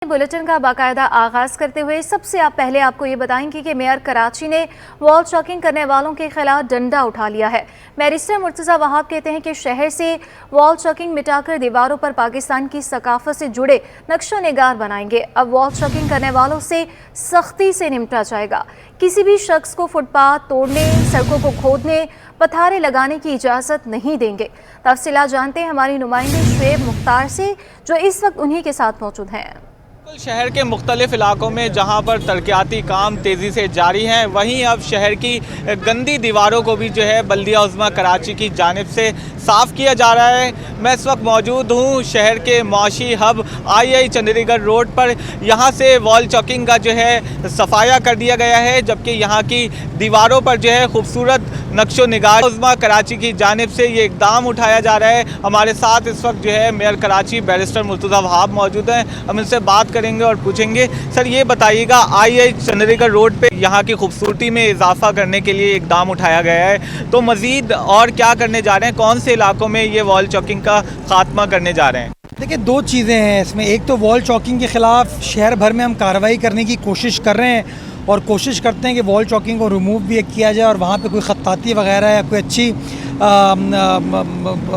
Bulletin का बाकायदा आगाज करते हुए सबसे पहले आपको ये बताएंगे कि मेयर कराची ने वॉल चॉकिंग करने वालों के खिलाफ डंडा उठा लिया है। बैरिस्टर मुर्तज़ा वहाब कहते हैं कि शहर से वॉल चॉकिंग मिटाकर दीवारों पर पाकिस्तान की सकाफत से जुड़े नक्शो निगार बनाएंगे। अब वॉल चॉकिंग करने वालों से सख्ती से निपटा जाएगा। किसी भी शख्स को फुटपाथ तोड़ने, सड़कों को खोदने, पथारे लगाने की इजाज़त नहीं देंगे। तफसीलात जानते हैं हमारी नुमाइंदे शुएब मुख्तार से, जो इस वक्त उन्हीं के साथ मौजूद हैं। शहर के मुख्तलिफ इलाकों में जहां पर तरक्याती काम तेज़ी से जारी हैं, वहीं अब शहर की गंदी दीवारों को भी जो है बल्दिया उज़्मा कराची की जानिब से साफ़ किया जा रहा है। मैं इस वक्त मौजूद हूं शहर के मुआशी हब आई चंडीगढ़ रोड पर। यहां से वॉल चॉकिंग का जो है सफाया कर दिया गया है, जबकि यहां की दीवारों पर जो है खूबसूरत नक्शो निगार उज़्मा कराची की जानिब से ये इकदाम उठाया जा रहा है। हमारे साथ इस वक्त जो है मेयर कराची बैरिस्टर मुर्तज़ा वहाब मौजूद हैं। हम इनसे बात करेंगे और पूछेंगे, सर ये बताइएगा, आई चंडीगढ़ रोड पे यहाँ की खूबसूरती में इजाफा करने के लिए इकदाम उठाया गया है, तो मज़ीद और क्या करने जा रहे हैं? कौन से इलाकों में ये वॉल चॉकिंग का खात्मा करने जा रहे हैं? देखिए, दो चीज़ें हैं इसमें। एक तो वॉल चॉकिंग के ख़िलाफ़ शहर भर में हम कार्रवाई करने की कोशिश कर रहे हैं और कोशिश करते हैं कि वॉल चॉकिंग को रिमूव भी किया जाए और वहाँ पे कोई ख़त्ताती वगैरह या कोई अच्छी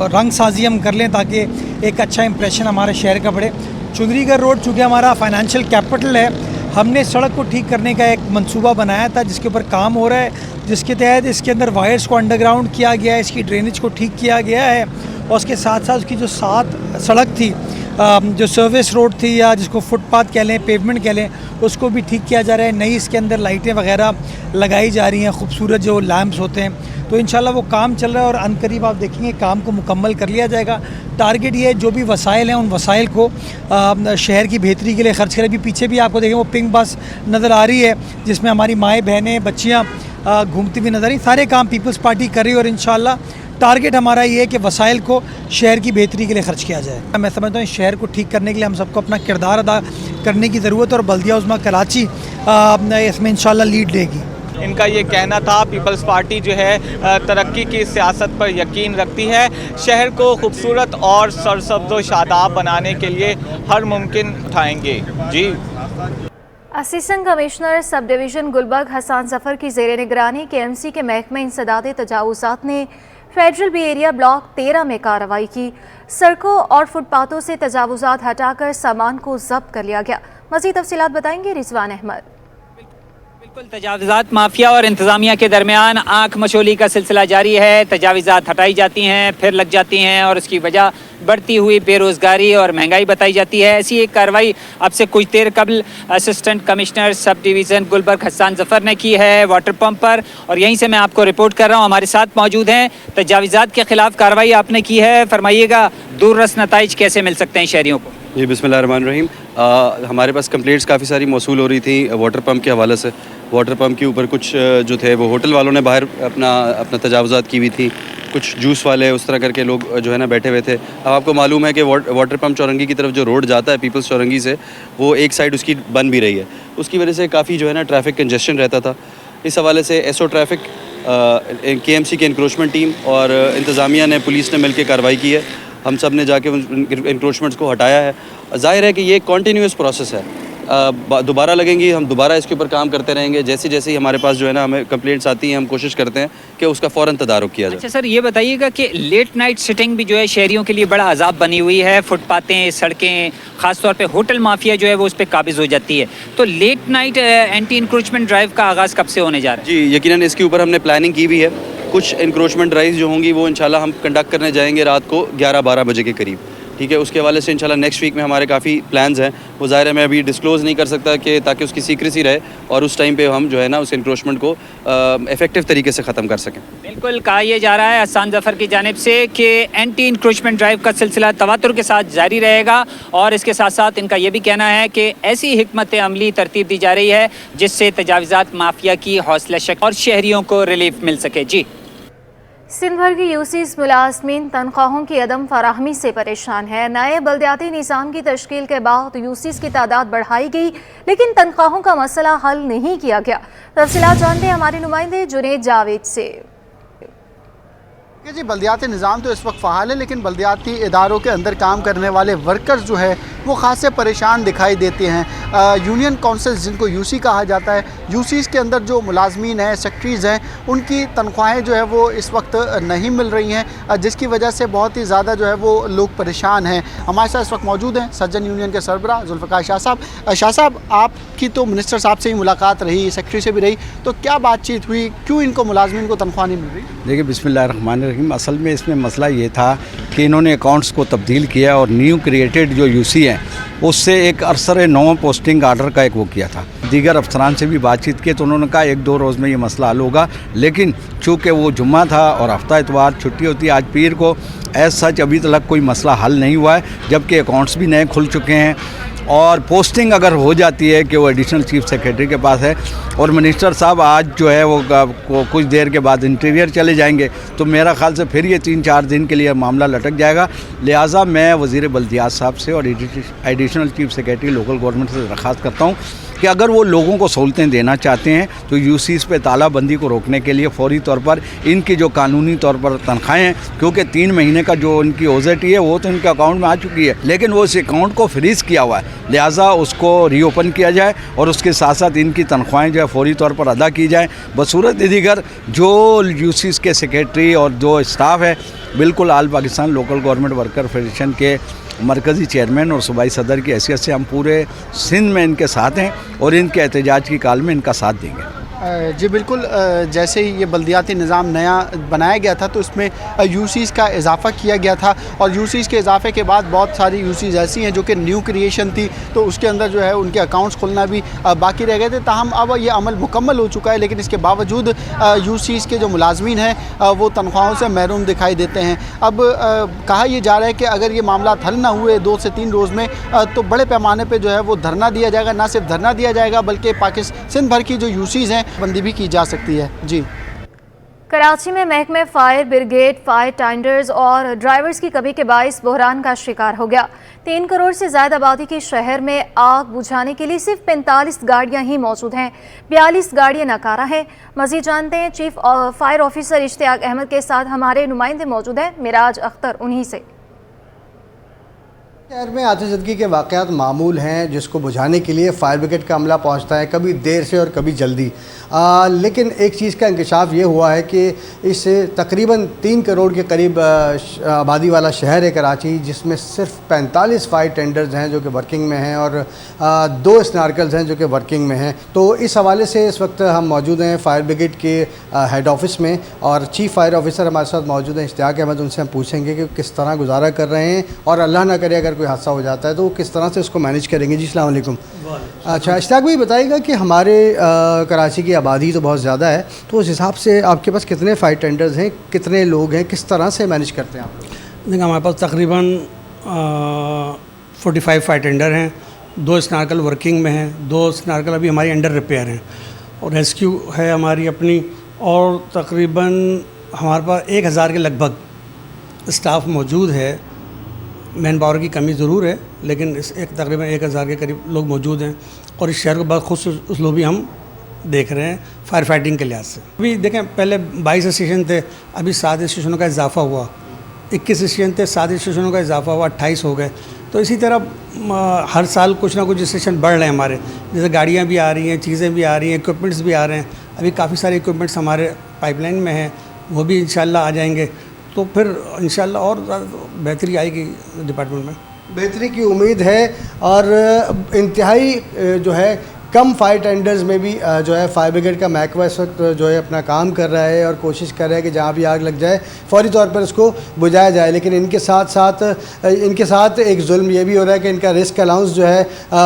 रंग साजी हम कर लें ताकि एक अच्छा इंप्रेशन हमारे शहर का पड़े। चंडीगढ़ रोड चूँकि हमारा फाइनेंशियल कैपिटल है, हमने सड़क को ठीक करने का एक मंसूबा बनाया था जिसके ऊपर काम हो रहा है, जिसके तहत इसके अंदर वायर्स को अंडरग्राउंड किया गया है, इसकी ड्रेनेज को ठीक किया गया है और उसके साथ साथ उसकी जो सड़क थी, जो सर्विस रोड थी या जिसको फुटपाथ कह लें, पेवमेंट कह लें, उसको भी ठीक किया जा रहा है। नई इसके अंदर लाइटें वगैरह लगाई जा रही हैं, खूबसूरत जो लैंप्स होते हैं, तो इंशाल्लाह वो काम चल रहा है और अनकरीब आप देखेंगे काम को मुकम्मल कर लिया जाएगा। टारगेट ये है जो भी वसाइल हैं उन वसाइल को शहर की बेहतरी के लिए खर्च करें। अभी पीछे भी आपको देखें वो पिंक बस नज़र आ रही है जिसमें हमारी माएँ बहनें बच्चियाँ घूमती हुई नज़र आ रही। सारे काम पीपल्स पार्टी कर रही है और इंशाल्लाह टारगेट हमारा ये है कि वसाइल को शहर की बेहतरी के लिए खर्च किया जाए। मैं समझता हूँ शहर को ठीक करने के लिए हम सबको अपना किरदार अदा करने की ज़रूरत है और बल्दिया उज़्मा कराची इसमें इंशाल्लाह लीड लेगी। इनका ये कहना था, पीपल्स पार्टी जो है तरक्की की सियासत पर यकीन रखती है, शहर को खूबसूरत और सरसब्ज़ व शादाब बनाने के लिए हर मुमकिन उठाएंगे। जी, assistant commissioner sub division Gulberg Hasan Zafar की ज़ेर निगरानी KMC के महकमे इंसदाद तजावुज़ात ने फेडरल बी एरिया ब्लॉक 13 में कार्रवाई की। सड़कों और फुटपाथों से तजावुज़ात हटाकर सामान को जब्त कर लिया गया। मज़ीद तफसीलात बताएंगे रिजवान अहमद। बिल्कुल, तजावुज़ात माफिया और इंतज़ामिया के दरमियान आँख मशोली का सिलसिला जारी है। तजावुज़ात हटाई जाती हैं, फिर लग जाती हैं और उसकी वजह बढ़ती हुई बेरोज़गारी और महंगाई बताई जाती है। ऐसी एक कार्रवाई अब से कुछ देर कबल assistant commissioner sub division Gulberg Hasan Zafar ने की है वाटर पंप पर, और यहीं से मैं आपको रिपोर्ट कर रहा हूँ। हमारे साथ मौजूद हैं। तजावुज़ात के ख़िलाफ़ कार्रवाई आपने की है, फरमाइएगा दूररस नताइज कैसे मिल सकते हैं शहरियों को? जी, बिस्मिल्लाहिर्रहमानिर्रहीम। हमारे पास कंप्लेंट्स काफ़ी सारी मौसूल हो रही थी वाटर पंप के हवाले से। वाटर पंप के ऊपर कुछ जो थे वो होटल वालों ने बाहर अपना तजावुज़ात की हुई थी, कुछ जूस वाले उस तरह करके लोग जो है ना बैठे हुए थे। अब आपको मालूम है कि वाटर पंप चौरंगी की तरफ जो रोड जाता है पीपल्स चौरंगी से, वो एक साइड उसकी बन भी रही है। उसकी वजह से काफ़ी जो है ना ट्रैफिक कंजेशन रहता था। इस हवाले से SO ट्रैफिक, KMC की इंक्रोचमेंट टीम और इंतज़ामिया ने, पुलिस ने मिल के कार्रवाई की है। हम सब ने जाके उन इंक्रोचमेंट्स को हटाया है। ज़ाहिर है कि ये कॉन्टीन्यूस प्रोसेस है, दोबारा लगेंगी, हम दोबारा इसके ऊपर काम करते रहेंगे। जैसे जैसे ही हमारे पास जो है ना हमें कंप्लेंट्स आती हैं, हम कोशिश करते हैं कि उसका फ़ौरन तदारुक किया जाए। अच्छा सर, ये बताइएगा कि लेट नाइट सिटिंग भी जो है शहरियों के लिए बड़ा अजाब बनी हुई है। फुटपातें, सड़कें, ख़ासतौर पे होटल माफिया जो है वो उस पर काबिज़ हो जाती है। तो late night anti encroachment drive का आगाज़ कब से होने जा रहा है? जी, यकीनन इसके ऊपर हमने प्लानिंग की भी है। कुछ इंक्रोचमेंट ड्राइव जो होंगी वो इंशाल्लाह हम कंडक्ट करने जाएंगे रात को 11-12 बजे के करीब। ठीक है, उसके हवाले से इंशाल्लाह नेक्स्ट वीक में हमारे काफ़ी प्लान्स हैं। वो ज़ाहिर है मैं अभी डिस्क्लोज़ नहीं कर सकता कि ताकि उसकी सीक्रेसी रहे और उस टाइम पे हम जो है ना उस इंक्रोचमेंट को इफेक्टिव तरीके से ख़त्म कर सकें। बिल्कुल, कहा यह जा रहा है हसन जफर की जानिब से कि एंटी इंक्रोचमेंट ड्राइव का सिलसिला तवातुर के साथ जारी रहेगा और इसके साथ साथ इनका यह भी कहना है कि ऐसी हिकमत अमली तरतीब दी जा रही है जिससे तजावुज़ात माफिया की हौसला शक्ति और शहरियों को रिलीफ मिल सके। जी, सिंध भर की यूसीस मुलाजमीन तनख्वाहों की अदम फराहमी से परेशान है। नए बल्दियाती निज़ाम की तश्कील के बाद यूसीस की तादाद बढ़ाई गई, लेकिन तनख्वाहों का मसला हल नहीं किया गया। तफसीलात जानते हैं हमारे नुमाइंदे जुनेद जावेद से। जी, बल्दियाती निज़ाम तो इस वक्त फ़ाल है, लेकिन बल्दियाती इदारों के अंदर काम करने वाले वर्कर्स जो है वो खासे परेशान दिखाई देते हैं। यूनियन काउंसिल जिनको यूसी कहा जाता है, यूसीज़ के अंदर जो मुलाजमीन हैं, सेक्रेटरीज़ हैं, उनकी तनख्वाहें जो है वो इस वक्त नहीं मिल रही हैं, जिसकी वजह से बहुत ही ज़्यादा जो है वो लोग परेशान हैं। हमारे साथ इस वक्त मौजूद हैं सज्जन यूनियन के सरबराह जुल्फ़िकार शाह साहब। शाह साहब, आपकी तो मिनिस्टर साहब से ही मुलाकात रही, सेक्रेटरी से भी रही, तो क्या बातचीत हुई, क्यों इनको मुलाजमीन को तनख्वाह नहीं मिल रही? देखिए, बिस्मिल्लाहिर्रहमानिर्रहीम, असल में इसमें मसला ये था कि इन्होंने अकाउंट्स को तब्दील किया और न्यू क्रिएटेड जो यूसी हैं उससे एक अरसर 9 पोस्टिंग आर्डर का एक वो किया था। दीगर अफसरान से भी बातचीत की तो उन्होंने कहा 1-2 रोज़ में ये मसला हल होगा, लेकिन चूँकि वो जुम्मा था और हफ्ता इतवार छुट्टी होती है, आज पीर को एज सच अभी तक कोई मसला हल नहीं हुआ है, जबकि अकाउंट्स भी नए खुल चुके हैं। और पोस्टिंग अगर हो जाती है कि वो एडिशनल चीफ सेक्रेटरी के पास है और मिनिस्टर साहब आज जो है वो कुछ देर के बाद इंटीरियर चले जाएंगे, तो मेरा ख्याल से फिर ये 3-4 दिन के लिए मामला लटक जाएगा। लिहाजा मैं वज़ीर बल्दियात साहब से और additional chief secretary local government से दरख्वास्त करता हूँ कि अगर वो लोगों को सहूलतें देना चाहते हैं तो यूसीज़ पे तालाबंदी को रोकने के लिए फ़ौरी तौर पर इनकी जो कानूनी तौर पर तनख्वाहें हैं, क्योंकि 3 महीने का जो इनकी ओजेटी है वो तो इनके अकाउंट में आ चुकी है, लेकिन वो इस अकाउंट को फ्रीज़ किया हुआ है, लिहाजा उसको रीओपन किया जाए और उसके साथ साथ इनकी तनख्वाहें जो है फ़ौरी तौर पर अदा की जाएँ। बसूरत दीगर जो यूसीज़ के सेक्रेटरी और जो स्टाफ है, बिल्कुल all Pakistan local government worker federation के मरकज़ी चेयरमैन और सूबाई सदर की हैसियत से हम पूरे सिंध में इनके साथ हैं और इनके एहतजाज की काल में इनका साथ देंगे। जी बिल्कुल, जैसे ही ये बल्दियाती निज़ाम नया बनाया गया था तो इसमें यूसीज़ का इजाफ़ा किया गया था और यूसीज़ के इजाफ़े के बाद बहुत सारी यूसीज़ ऐसी हैं जो कि न्यू क्रिएशन थी, तो उसके अंदर जो है उनके अकाउंट्स खुलना भी बाकी रह गए थे। ताहम अब ये अमल मुकम्मल हो चुका है, लेकिन इसके बावजूद यूसीज़ के जो मुलाजमीन हैं वो तनख्वाहों से महरूम दिखाई देते हैं। अब कहा यह जा रहा है कि अगर ये मामला हल ना हुए 2 से 3 रोज़ में तो बड़े पैमाने पर जो है वो धरना दिया जाएगा। ना सिर्फ धरना दिया जाएगा बल्कि पाकिस्तान सिंध भर की जो यूसीज़ हैं बंदी भी की जा सकती है। जी, कराची में महकमे फायर ब्रिगेड, फायर टेंडर्स और ड्राइवर्स की कमी के बाइस बहरान का शिकार हो गया। 3 करोड़ से ज़्यादा आबादी के शहर में आग बुझाने के लिए सिर्फ 45 गाड़ियां ही मौजूद हैं, 42 गाड़ियां नाकारा हैं। मज़ीद जानते हैं chief fire officer Ishtiaq Ahmed के साथ हमारे नुमाइंदे मौजूद हैं, मिराज अख्तर, उन्हीं से। शहर में आतिशबाज़ी के वाक़यात मामूल हैं, जिसको बुझाने के लिए फायर ब्रिगेड का अमला पहुंचता है, कभी देर से और कभी जल्दी। लेकिन एक चीज़ का इंकशाफ ये हुआ है कि इस तकरीबन 3 करोड़ के करीब आबादी वाला शहर है कराची, जिसमें सिर्फ 45 फायर टेंडर्स हैं जो कि वर्किंग में हैं और 2 स्नार्कल्स हैं जो कि वर्किंग में हैं। तो इस हवाले से इस वक्त हम मौजूद हैं फायर ब्रिगेड के हेड ऑफिस में और चीफ फायर ऑफिसर हमारे साथ मौजूद हैं इश्तियाक अहमद। उनसे हम पूछेंगे कि किस तरह गुजारा कर रहे हैं और अल्लाह ना करे अगर कोई हादसा हो जाता है तो किस तरह से उसको मैनेज करेंगे। जी, अस्सलाम वालेकुम। अच्छा, इश्तियाक भाई बताइएगा कि हमारे कराची की आबादी तो बहुत ज़्यादा है, तो उस हिसाब से आपके पास कितने फायर टेंडर्स हैं, कितने लोग हैं, किस तरह से मैनेज करते हैं आप? देखिए, हमारे पास तकरीबन 45 फायर टेंडर हैं, 2 स्नार्कल वर्किंग में हैं, 2 स्नार्कल अभी हमारी अंडर रिपेयर हैं और रेस्क्यू है हमारी अपनी, और तकरीबन हमारे पास 1000 के लगभग स्टाफ मौजूद है। मैन पावर की कमी ज़रूर है, लेकिन तकरीबन 1000 के करीब लोग मौजूद हैं और इस शहर को बहुत खुश उसलूबी हम देख रहे हैं फायर फाइटिंग के लिहाज से। अभी देखें, पहले 22 स्टेशन थे, अभी 7 स्टेशनों का इजाफा हुआ, 21 स्टेशन थे, 7 स्टेशनों का इजाफा हुआ, 28 हो गए। तो इसी तरह हर साल कुछ ना कुछ स्टेशन बढ़ रहे हैं हमारे, जैसे गाड़ियाँ भी आ रही हैं, चीज़ें भी आ रही हैं, इक्विपमेंट्स भी आ रहे हैं। अभी काफ़ी सारे इक्विपमेंट्स हमारे पाइपलाइन में हैं, वो भी इंशाल्लाह आ जाएंगे, तो फिर इंशाल्लाह और बेहतरी आएगी डिपार्टमेंट में। बेहतरी की उम्मीद है और इंतहाई जो है कम फायर टेंडर्स में भी जो है फायर ब्रिगेड का महकमा इस वक्त जो है अपना काम कर रहा है और कोशिश कर रहा है कि जहाँ भी आग लग जाए फौरी तौर पर उसको बुझाया जाए। लेकिन इनके साथ एक जुल्म ये भी हो रहा है कि इनका रिस्क अलाउंस जो है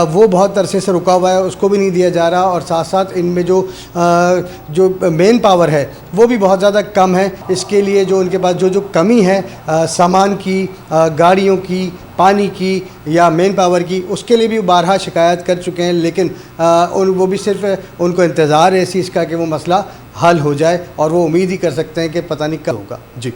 वो बहुत अरसे से रुका हुआ है, उसको भी नहीं दिया जा रहा, और साथ साथ इनमें जो मेन पावर है वो भी बहुत ज़्यादा कम है। इसके लिए जो उनके पास जो कमी है सामान की, गाड़ियों की, पानी की या मेन पावर की, उसके लिए भी बारहा शिकायत कर चुके हैं, लेकिन वो भी सिर्फ उनको इंतज़ार है इस चीज़ का कि वो मसला हल हो जाए और वो उम्मीद ही कर सकते हैं कि पता नहीं कब होगा। जी।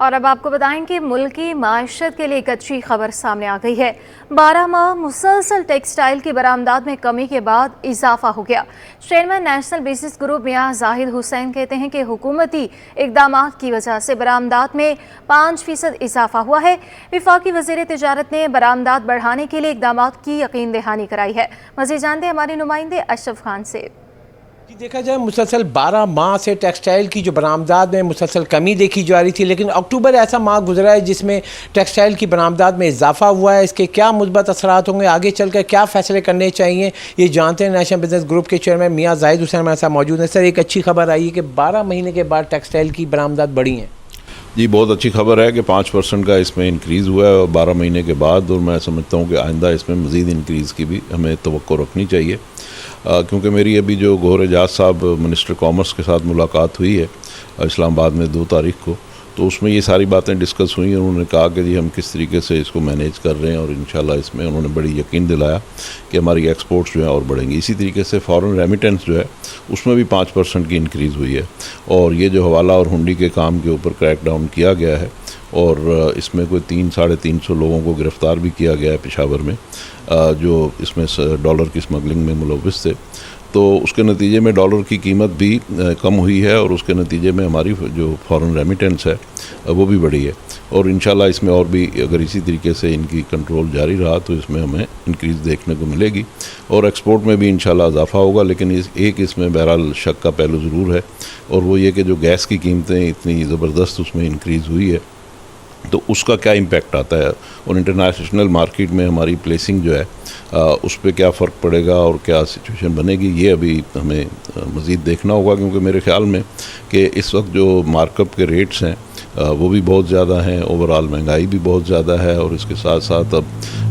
और अब आपको बताएं कि मुल्क की माशत के लिए एक अच्छी खबर सामने आ गई है। 12 माह मुसलसल टेक्सटाइल की बरामदात में कमी के बाद इजाफा हो गया। चेयरमैन नेशनल बिजनेस ग्रुप मियां जाहिद हुसैन कहते हैं कि हुकूमती इकदामात की वजह से बरामदात में 5% इजाफा हुआ है। वफाकी वज़ीर तिजारत ने बरामदात बढ़ाने के लिए इकदामात की यकीन दहानी कराई है। मज़ीद जानते हैं हमारे नुमाइंदे अशरफ खान से। देखा जाए मुसलसल 12 माह से टेक्सटाइल की जो बरामदात में मुसलसल कमी देखी जा रही थी, लेकिन अक्टूबर ऐसा माह गुजरा है जिसमें टेक्सटाइल की बरामदात में इजाफा हुआ है। इसके क्या मुस्बत असरात होंगे, आगे चलकर क्या फ़ैसले करने चाहिए, ये जानते हैं। नेशनल बिजनेस ग्रुप के चेयरमैन मियां जाहिद हुसैन हमारे साथ मौजूद हैं। सर, एक अच्छी खबर आई है कि 12 महीने के बाद टेक्सटाइल की बरामदात बढ़ी हैं। जी, बहुत अच्छी खबर है कि 5% का इसमें इंक्रीज़ हुआ है और 12 महीने के बाद, और मैं समझता हूँ कि आइंदा इसमें मज़ीद इंक्रीज़ की भी हमें तवक्को रखनी चाहिए, क्योंकि मेरी अभी जो गौहर एजाज साहब मिनिस्टर कॉमर्स के साथ मुलाकात हुई है इस्लामाबाद में 2 तारीख को, तो उसमें ये सारी बातें डिस्कस हुई। उन्होंने कहा कि जी हम किस तरीके से इसको मैनेज कर रहे हैं, और इंशाल्लाह इसमें उन्होंने बड़ी यकीन दिलाया कि हमारी एक्सपोर्ट्स जो है और बढ़ेंगी। इसी तरीके से फ़ॉरेन रेमिटेंस जो है उसमें भी 5% की इंक्रीज़ हुई है, और ये जो हवाला और हुंडी के काम के ऊपर क्रैक डाउन किया गया है, और इसमें कोई 300-350 लोगों को गिरफ़्तार भी किया गया है पेशावर में, जो इसमें डॉलर की स्मगलिंग में मुलव्विस थे। तो उसके नतीजे में डॉलर की कीमत भी कम हुई है, और उसके नतीजे में हमारी जो फ़ॉरेन रेमिटेंस है वो भी बढ़ी है। और इंशाल्लाह इसमें और भी अगर इसी तरीके से इनकी कंट्रोल जारी रहा तो इसमें हमें इंक्रीज़ देखने को मिलेगी, और एक्सपोर्ट में भी इंशाल्लाह इजाफा होगा। लेकिन इसमें बहरहाल शक का पहलू ज़रूर है, और वो ये कि जो गैस की कीमतें इतनी ज़बरदस्त उसमें इंक्रीज़ हुई है, तो उसका क्या इम्पेक्ट आता है, और इंटरनेशनल मार्केट में हमारी प्लेसिंग जो है उस पर क्या फ़र्क पड़ेगा और क्या सिचुएशन बनेगी, ये अभी हमें मज़ीद देखना होगा। क्योंकि मेरे ख़्याल में कि इस वक्त जो मार्कअप के रेट्स हैं वो भी बहुत ज़्यादा हैं, ओवरऑल महंगाई भी बहुत ज़्यादा है, और इसके साथ साथ अब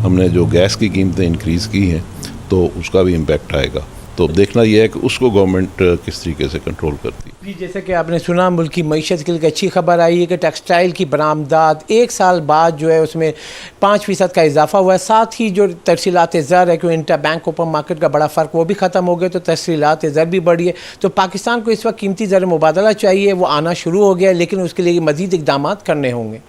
हमने जो गैस की कीमतें इंक्रीज़ की हैं तो उसका भी इम्पेक्ट आएगा। तो देखना यह है कि उसको गवर्नमेंट किस तरीके से कंट्रोल करती है। जी, जैसे कि आपने सुना, मुल्क की मईशत के लिए अच्छी खबर आई है कि टेक्सटाइल की बरामदात 1 साल बाद जो है उसमें 5% का इजाफा हुआ है। साथ ही जो तरसीलात ज़र है, क्योंकि इंटर बैंक ओपन मार्केट का बड़ा फ़र्क वो भी ख़त्म हो गया, तो तरसीलात ज़र भी बढ़ी है। तो पाकिस्तान को इस वक्त कीमती ज़र मुबादला चाहिए, वो आना शुरू हो गया, लेकिन उसके लिए मज़ीद इक़दाम करने होंगे।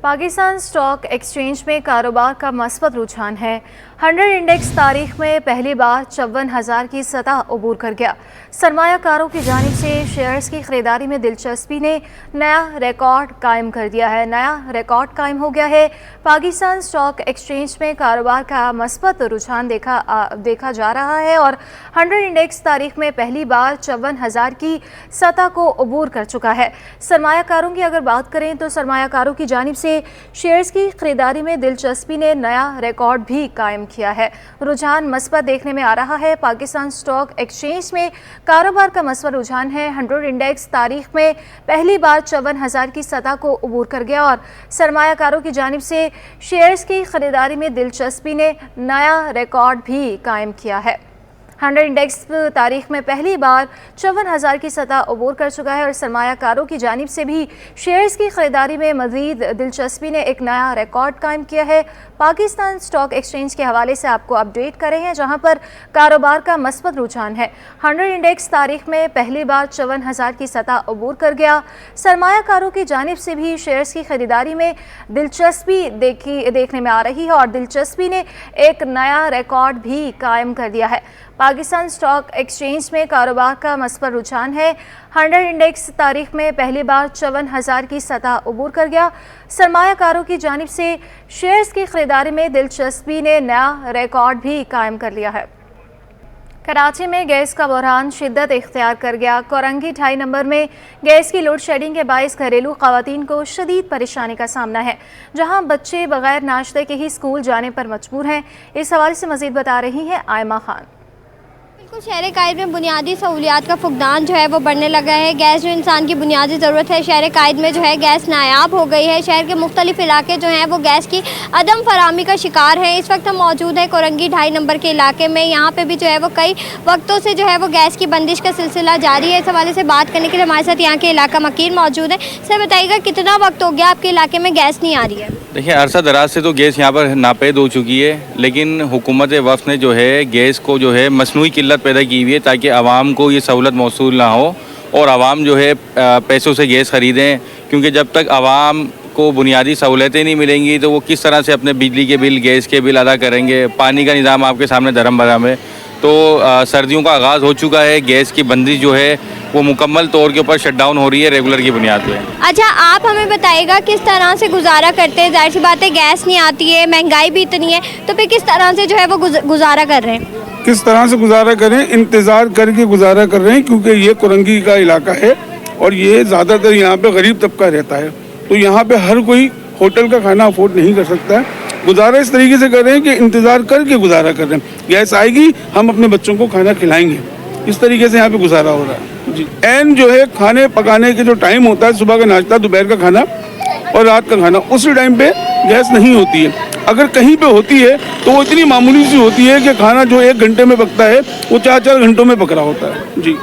पाकिस्तान स्टॉक एक्सचेंज में कारोबार का मस्बत रुझान है। 100 इंडेक्स तारीख में पहली बार 54,000 की सतह अबूर कर गया। सरमायाकारों की जानिब से शेयर्स की ख़रीदारी में दिलचस्पी ने नया रिकॉर्ड कायम कर दिया है। नया रिकॉर्ड कायम हो गया है। पाकिस्तान स्टॉक एक्सचेंज में कारोबार का मस्बत रुझान देखा जा रहा है, और 100 इंडेक्स तारीख में पहली बार 54,000 की सतह को अबूर कर चुका है। सरमायाकारों की अगर बात करें तो सरमायाकारों की जानिब से शेयर्स की खरीदारी में दिलचस्पी ने नया रिकॉर्ड भी कायम किया है। रुझान मस्बत देखने में आ रहा है। पाकिस्तान स्टॉक एक्सचेंज में कारोबार का मस्बत रुझान है। 100 इंडेक्स तारीख में पहली बार 54,000 की सतह को अबूर कर गया, और सरमायाकारों की जानिब से शेयर्स की खरीदारी में दिलचस्पी ने नया रिकॉर्ड भी कायम किया है। 100 इंडेक्स तारीख में पहली बार 54,000 की सतह अबूर कर चुका है, और सरमायाकारों की जानिब से भी शेयर्स की खरीदारी में मज़ीद दिलचस्पी ने एक नया रिकॉर्ड कायम किया है। पाकिस्तान स्टॉक एक्सचेंज के हवाले से आपको अपडेट कर रहे हैं, जहां पर कारोबार का मस्बत रुझान है। 100 इंडेक्स तारीख में पहली बार 54,000 की सतह अबूर कर गया। सरमायाकारों की जानिब से भी शेयर्स की खरीदारी में दिलचस्पी देखने में आ रही है, और दिलचस्पी ने एक नया रिकॉर्ड भी कायम कर दिया है। पाकिस्तान स्टॉक एक्सचेंज में कारोबार का मस्बत रुझान है। 100 इंडेक्स तारीख में पहली बार 54,000 की सतह अबूर कर गया। सरमायाकारों की जानिब से शेयर्स की खरीदारी में दिलचस्पी ने नया रिकॉर्ड भी कायम कर लिया है। कराची में गैस का बहरान शिद्दत इख्तियार कर गया। कोरंगी 2.5 नंबर में गैस की लोड शेडिंग के बायस घरेलू ख़वातीन को शदीद परेशानी का सामना है, जहां बच्चे बगैर नाश्ते के ही स्कूल जाने पर मजबूर हैं। इस हवाले से मज़ीद बता रही हैं आयमा खान। शहर कायद में बुनियादी सहूलियात का फुकदान जो है वो बढ़ने लगा है। गैस जो इंसान की बुनियादी ज़रूरत है, शहर कायद में जो है गैस नायाब हो गई है। शहर के मुख्तलिफ इलाके जो हैं वो गैस की अदम फराहमी का शिकार हैं। इस वक्त हम मौजूद हैं कोरंगी 2.5 नंबर के इलाके में। यहाँ पे भी जो है वो कई वक्तों से जो है वो गैस की बंदिश का सिलसिला जारी है। इस हवाले से बात करने के लिए हमारे साथ यहाँ के इलाका मकीर मौजूद है। सर बताइएगा, कितना वक्त हो गया आपके इलाके में गैस नहीं आ रही है? देखिए, अरसा दराज से तो गैस यहाँ पर नापेद हो चुकी है, लेकिन हुकूमत वफ़द ने जो है गैस को जो है मसनूई किल्लत पैदा की हुई है ताकि आवाम को ये सहूलत मौसूल ना हो, और आवाम जो है पैसों से गैस ख़रीदें। क्योंकि जब तक आवाम को बुनियादी सहूलतें नहीं मिलेंगी तो वो किस तरह से अपने बिजली के बिल, गैस के बिल अदा करेंगे। पानी का निज़ाम आपके सामने धर्म भरम है। तो सर्दियों का आगाज़ हो चुका है, गैस की बंदी जो है वो मुकम्मल तौर के ऊपर शटडाउन हो रही है रेगुलर की बुनियाद पे। अच्छा, आप हमें बताइएगा किस तरह से गुजारा करते हैं? जाहिर सी बात है गैस नहीं आती है, महंगाई भी इतनी है, तो फिर किस तरह से जो है वो गुजारा कर रहे हैं? किस तरह से गुजारा करें, इंतज़ार करके गुजारा कर रहे हैं, क्योंकि ये कुरंगी का इलाका है और ये ज़्यादातर यहाँ पे गरीब तबका रहता है, तो यहाँ पे हर कोई होटल का खाना अफोर्ड नहीं कर सकता है। गुजारा इस तरीके से कर रहे हैं कि इंतज़ार करके गुजारा कर रहे हैं, गैस आएगी हम अपने बच्चों को खाना खिलाएंगे, इस तरीके से यहाँ पे गुजारा हो रहा है जी। एन जो है खाने पकाने के जो टाइम होता है, सुबह का नाश्ता, दोपहर का खाना और रात का खाना, उसी टाइम पे गैस नहीं होती है। अगर कहीं पे होती है तो वो इतनी मामूली सी होती है कि खाना जो 1 घंटे में पकता है वो 4-4 घंटों में पक रहा होता है जी।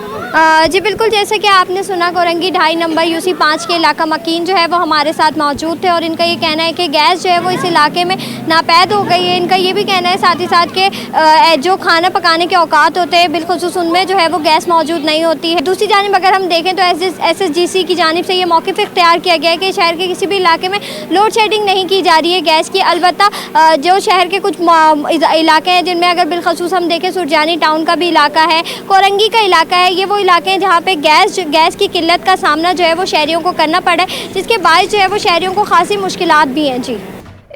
जी बिल्कुल, जैसे कि आपने सुना कोरंगी 2.5 नंबर UC 5 के इलाका मकीन जो है वो हमारे साथ मौजूद थे और इनका ये कहना है कि गैस जो है वो इस इलाके में नापैद हो गई है। इनका ये भी कहना है साथ ही साथ कि जो खाना पकाने के औकात होते हैं बिलखुसूस उनमें जो है वो गैस मौजूद नहीं होती है। दूसरी जानिब अगर हम देखें तो SSGC की जानिब से ये मौक़िफ़ इख्तियार किया गया है कि शहर के किसी भी इलाके में लोड शेडिंग नहीं की जा रही है गैस की। अलबत्ता जो शहर के कुछ इलाके हैं जिनमें अगर बिलखसूस हम देखें सुरजानी टाउन का भी इलाका है, कोरंगी का इलाका है, ये वो इलाके हैं जहाँ पे गैस की किल्लत का सामना जो है वो शहरियों को करना पड़ा है, जिसके बायस जो है वो शहरियों को खासी मुश्किलात भी हैं जी।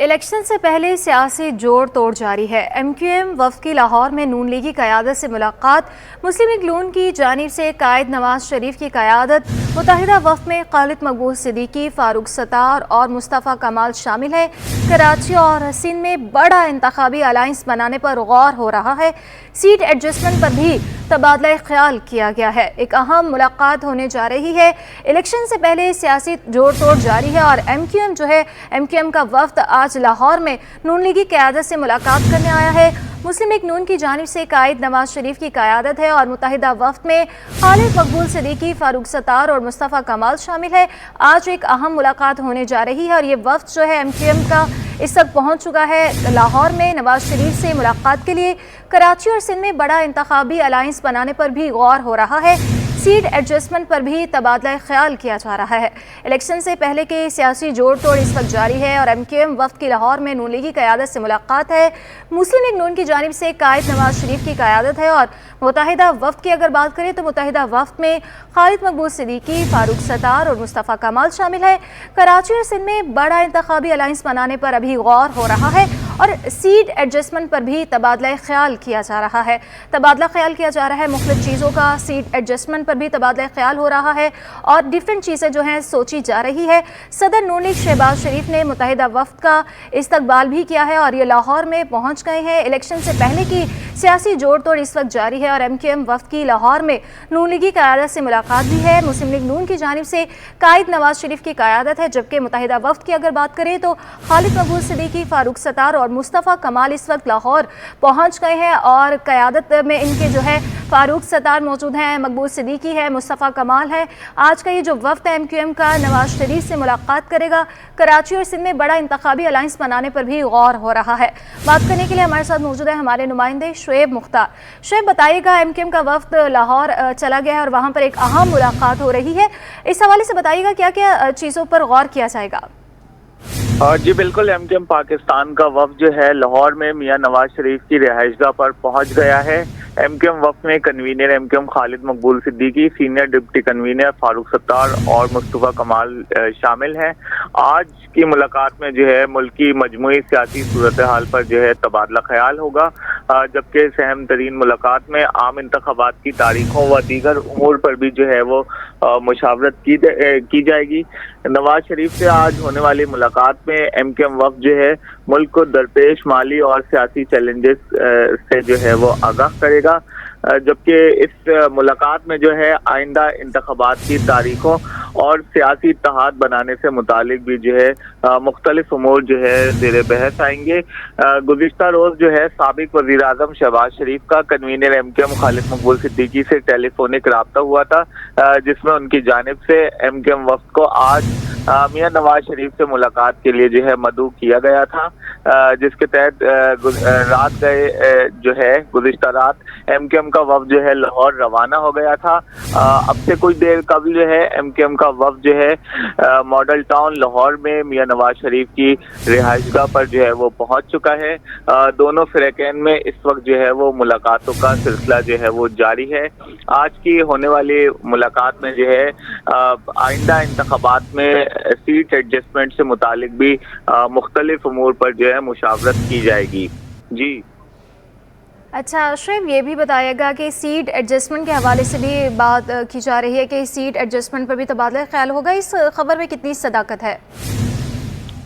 इलेक्शन से पहले सियासी जोड़ तोड़ जारी है। MQM वफ़द की लाहौर में नून लीगी क़यादत से मुलाकात। मुस्लिम लीग नून की जानिब से कायद नवाज शरीफ की क़यादत। मुत्तहिदा वफ़द में खालिद मकबूल सिद्दीकी, फारूक सत्तार और मुस्तफ़ा कमाल शामिल है। कराची और सिंध में बड़ा इंतखाबी अलायंस बनाने पर गौर हो रहा है। सीट एडजस्टमेंट पर भी तबादला ख्याल किया गया है। एक अहम मुलाकात होने जा रही है। इलेक्शन से पहले सियासी जोड़ तोड़ जारी है और MQM जो है, MQM का वफ़द आज लाहौर में नून लीगी क़यादत से मुलाकात करने आया है। मुस्लिम लीग नून की जानिब से कायद नवाज शरीफ की क़यादत है और मुत्तहिदा वफ़द में खालिद मकबूल सिद्दीकी, फारूक सत्तार और मुस्तफ़ा कमाल शामिल है। आज एक अहम मुलाकात होने जा रही है और ये वफ़द जो है MQM का इस वक्त पहुँच चुका है लाहौर में नवाज शरीफ से मुलाकात के लिए। कराची और सिंध में बड़ा इंतखाबी अलायंस बनाने पर भी गौर हो रहा है। सीट एडजस्टमेंट पर भी तबादला ख्याल किया जा रहा है। इलेक्शन से पहले के सियासी जोड़ तोड़ इस वक्त जारी है और MQM वफ़द की लाहौर में नून लीगी क़यादत से मुलाकात है। मुस्लिम लीग नून की जानिब से कायद नवाज शरीफ की क़यादत है और मुत्तहिदा वफ़द की अगर बात करें तो मुत्तहिदा वफ़द में खालिद मकबूल सिद्दीकी, फारूक सत्तार और मुस्तफ़ा कमाल शामिल है। कराची और सिंध में बड़ा इंतखाबी अलायंस बनाने पर अभी गौर हो रहा है और सीट एडजस्टमेंट पर भी तबादला ख्याल किया जा रहा है। तबादला ख्याल किया जा रहा है मुख्तलिफ चीज़ों का, सीट एडजस्टमेंट पर भी तबादला ख्याल हो रहा है और डिफरेंट चीज़ें जो हैं सोची जा रही है। सदर नून लीग शहबाज शरीफ ने मुत्तहिदा वफ़द का इस्तकबाल भी किया है और ये लाहौर में पहुँच गए हैं। इलेक्शन से पहले की सियासी जोड़ तोड़ इस वक्त जारी है और MQM वफ़द की लाहौर में नून लीगी क़यादत से मुलाकात भी है। मुस्लिम लीग नून की जानिब से कायद नवाज शरीफ की क़यादत है, जबकि मुत्तहिदा वफ़द की अगर बात करें तो खालिद मकबूल सिद्दीकी, फारूक सत्तार और मुस्तफ़ा कमाल इस वक्त लाहौर पहुँच गए हैं और क़यादत में इनके जो है फारूक सत्तार मौजूद हैं, मकबूल सिद्दीकी है, मुस्तफ़ा कमाल है। आज का ये जो वफ़द है MQM का नवाज शरीफ से मुलाकात करेगा। कराची और सिंध में बड़ा इंतखाबी अलायंस बनाने पर भी गौर हो रहा है। बात करने के लिए हमारे साथ मौजूद है हमारे नुमाइंदे शुएब मुख्तार। शुएब, बताइएगा MQM का वफ़द लाहौर चला गया है और वहाँ पर एक अहम मुलाकात हो रही है, इस हवाले से बताइएगा क्या क्या चीज़ों पर गौर किया जाएगा? जी बिल्कुल, MQM पाकिस्तान का वफ़द जो है लाहौर में मियां नवाज शरीफ की रिहाइशगाह पर पहुंच गया है। MQM वफ़द में कन्वीनर MQM खालिद मकबूल Siddiqui, senior deputy convener Farooq Sattar और मुस्तफ़ा कमाल शामिल हैं। आज की मुलाकात में जो है मुल्की मजमूई सियासी सूरत हाल पर जो है तबादला ख्याल होगा, जबकि अहम तरीन मुलाकात में आम इंतखाबात की तारीखों व दीगर उमूर पर भी जो है वो मुशावरत की जाएगी। नवाज शरीफ से आज होने वाली मुलाकात में MQM वफ़द जो है मुल्क को दरपेश माली और सियासी चैलेंजेस से जो है वो आगाह करेगा, जबकि इस मुलाकात में जो है आइंदा इंतखाबात की तारीखों और सियासी इत्तेहाद बनाने से मुतालिक भी जो है मुख्तलिफ उमूर जो है ज़ेर बहस आएंगे। गुज़िश्ता रोज़ जो है साबिक़ वज़ीर आज़म शहबाज शरीफ का कन्वीनर MQM खालिद मकबूल सिद्दीकी से टेलीफोनिक रब्ता हुआ था, जिसमें उनकी जानिब से MQM वफ़द को आज मियां नवाज शरीफ से मुलाकात के लिए जो है मदऊ किया गया था, जिसके तहत रात गए जो है गुज़िश्ता रात MKM का वफ़द जो है लाहौर रवाना हो गया था। अब से कुछ देर कबल जो है MKM का वफ़द जो है मॉडल टाउन लाहौर में मियां नवाज शरीफ की रिहाइशगाह पर जो है वो पहुंच चुका है। दोनों फ़िरक़ैन में इस वक्त जो है वो मुलाकातों का सिलसिला जो है वो जारी है। आज की होने वाली मुलाकात में जो है आइंदा इंतखाबात में सीट एडजस्टमेंट से मुतालिक भी मुख्तलिफ उमूर पर जो है मुशावरत की जाएगी। जी अच्छा शुएब, ये भी बताइएगा कि सीट एडजस्टमेंट के हवाले से भी बात की जा रही है कि सीट एडजस्टमेंट पर भी तबादला ख्याल होगा, इस खबर में कितनी सदाकत है?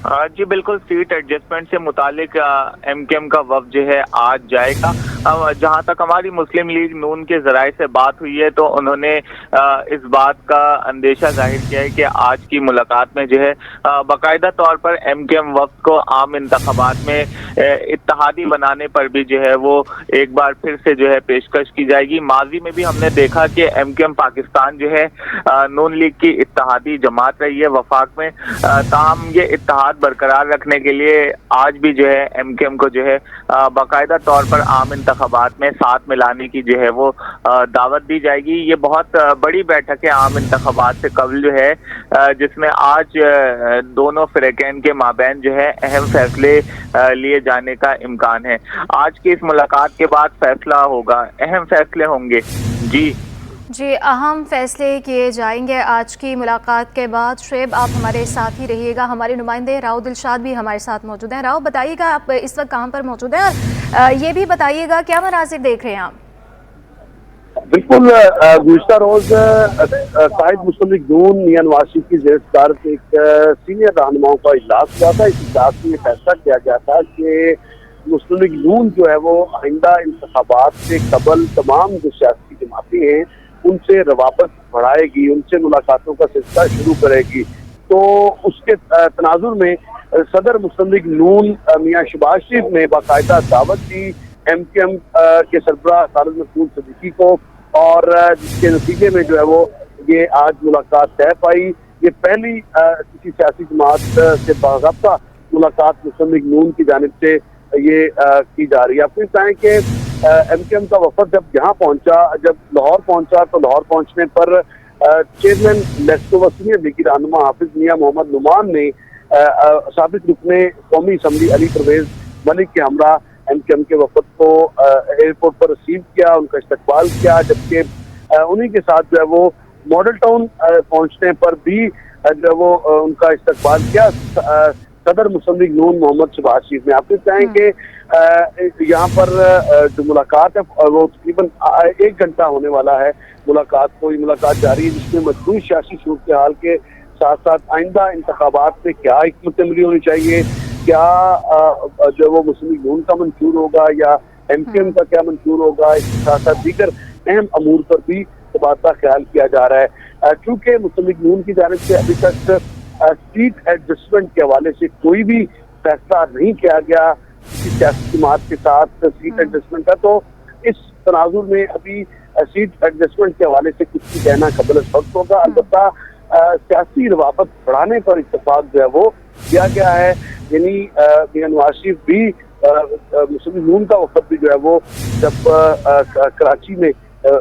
जी बिल्कुल, सीट एडजस्टमेंट से मुतालिक MKM का वफ़द जो है आज जाएगा। जहाँ तक हमारी मुस्लिम लीग नून के ज़राए से बात हुई है तो उन्होंने इस बात का अंदेशा जाहिर किया है कि आज की मुलाकात में जो है बाकायदा तौर पर MKM वफ़द को आम इंतखाबात में इत्तेहादी बनाने पर भी जो है वो एक बार फिर से जो है पेशकश की जाएगी। माजी में भी हमने देखा कि MKM पाकिस्तान जो है नून लीग की इत्तेहादी जमात रही है वफाक में, ताहम ये इत्तेहाद बरकरार रखने के लिए आज भी जो है MKM को जो है बाकायदा तौर पर आम इंतखाबात में साथ मिलाने की जो है वो दावत दी जाएगी। ये बहुत बड़ी बैठक है आम इंतखाबात से कबल जो है, जिसमें आज दोनों फ़िरक़ैन के माबैन जो है अहम फैसले लिए जाने का इम्कान है। आज की इस मुलाकात के बाद फैसला होगा, अहम फैसले होंगे। जी अहम फैसले किए जाएंगे आज की मुलाकात के बाद। शुएब, आप हमारे साथ ही रहिएगा। हमारे नुमाइंदे राव दिलशाद भी हमारे साथ मौजूद हैं। राव, बताइएगा आप इस वक्त कहाँ पर मौजूद हैं और ये भी बताइएगा क्या मनाज़िर देख रहे हैं आप? बिल्कुल, गुज़िश्ता रोज कायद मुस्लिम लीग नून मियां नवाज शरीफ की ज़ेर सदारत एक सीनियर रहनुमाओं का इजलास हुआ था। इस इजलास में फैसला किया गया था कि मुस्लिम लीग नून जो है वो आइंदा इंतखाबात से कबल तमाम जो सियासी जमातें हैं उनसे रवाबत बढ़ाएगी, उनसे मुलाकातों का सिलसिला शुरू करेगी। तो उसके तनाजुर में सदर मुस्लिम लीग नून मियां शहबाज शरीफ ने बाकायदा दावत दी MKM के सरबराह खालिद मकबूल सिद्दीकी को, और जिसके नतीजे में जो है वो ये आज मुलाकात तय पाई। ये पहली किसी सियासी जमात से बाज़ाब्ता मुलाकात मुस्लिम लीग नून की जानिब से ये की जा रही है। आपको बताएं कि MKM का वफद जब यहाँ पहुंचा, जब लाहौर पहुंचा तो लाहौर पहुंचने पर चेयरमैन लेस्को व सीनियर लीगी रहनुमा हाफिज मियां मोहम्मद नुमान ने साबिक रुकने कौमी असम्बली अली परवेज मलिक के हमरा MKM के वफद को एयरपोर्ट पर रिसीव किया, उनका इस्तकबाल किया। जबकि उन्हीं के साथ जो है वो मॉडल टाउन पहुंचने पर भी जो है वो उनका इस्तकबाल किया सदर मुस्लिम लीग नून मोहम्मद शहबाज शरीफ ने। आपको बताएं कि यहाँ पर जो मुलाकात है वो तकरीबन 1 घंटा होने वाला है। मुलाकात मुलाकात जारी है, जिसमें मजबूत सियासी सूरत हाल के साथ साथ आइंदा इंतखाबात में क्या हिकमत अमली होनी चाहिए, क्या जो वो मुस्लिम लीग नून का मंशूर होगा या MKM का क्या मंशूर होगा, इसके साथ साथ दीगर अहम अमूर पर भी तबादला ख्याल किया जा रहा है। चूँकि मुस्लिम लीग नून की जानिब से अभी तक सीट एडजस्टमेंट के हवाले से कोई भी फैसला नहीं किया गया किसी सियासी जमात के साथ सीट एडजस्टमेंट का, तो इस तनाजुर में अभी सीट एडजस्टमेंट के हवाले से कुछ भी कहना कबल वक्त होगा। अलबत्ता सियासी रवाबत बढ़ाने पर इत्तेफाक जो है वो किया गया है। यानी मियां नवाज शरीफ भी मुस्लिम लीग नून का वफद भी जो है वो जब कराची में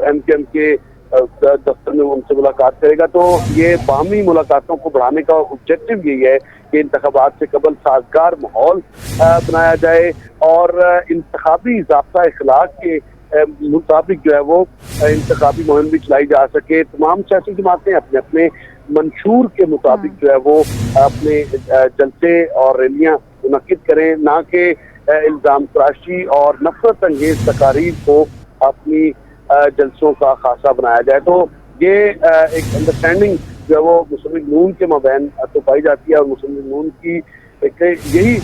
MKM के दफ्तर में उनसे मुलाकात करेगा तो ये बाहमी मुलाकातों को बढ़ाने का ऑब्जेक्टिव यही है कि इंतखाबात से कबल साजगार माहौल बनाया जाए और इंतखाबी ज़ाब्ता इखलाक के मुताबिक जो है वो इंतखाबी मुहिम भी चलाई जा सके। तमाम सियासी जमातें अपने अपने मंशूर के मुताबिक जो है वो अपने जलसे और रैलियाँ मुनक्किद करें, ना कि इल्ज़ाम तराशी और नफरत अंगेज तकारीर को अपनी जलसों का खासा बनाया जाए। तो ये एक अंडरस्टैंडिंग जो है वो मुस्लिम लीग नून के माबैन तो पाई जाती है और मुस्लिम लीग नून की यही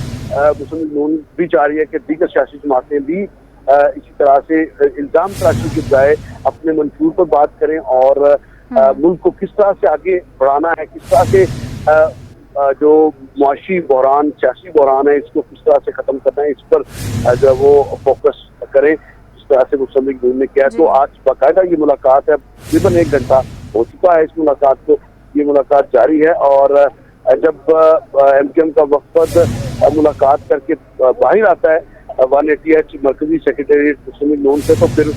मुस्लिम लीग नून भी चाह रही है कि दीगर सियासी जमातें भी इसी तरह से इल्ज़ाम तराशी के बजाय अपने मंशूर पर बात करें और मुल्क को किस तरह से आगे बढ़ाना है, किस तरह से जो मुआशी बहरान, सियासी बहरान है, इसको किस तरह से ख़त्म करना है, इस पर जो है वो फोकस करें जिस तरह से मुस्लिम लीग नून ने किया। तो आज बाकायदा ये मुलाकात है, तकरीबन 1 घंटा हो चुका है इस मुलाकात को, ये मुलाकात जारी है और जब MKM का वफद मुलाकात करके बाहर आता है 180H मरकजी सेक्रेटरीट मुस्लिम लीग नून से, तो फिर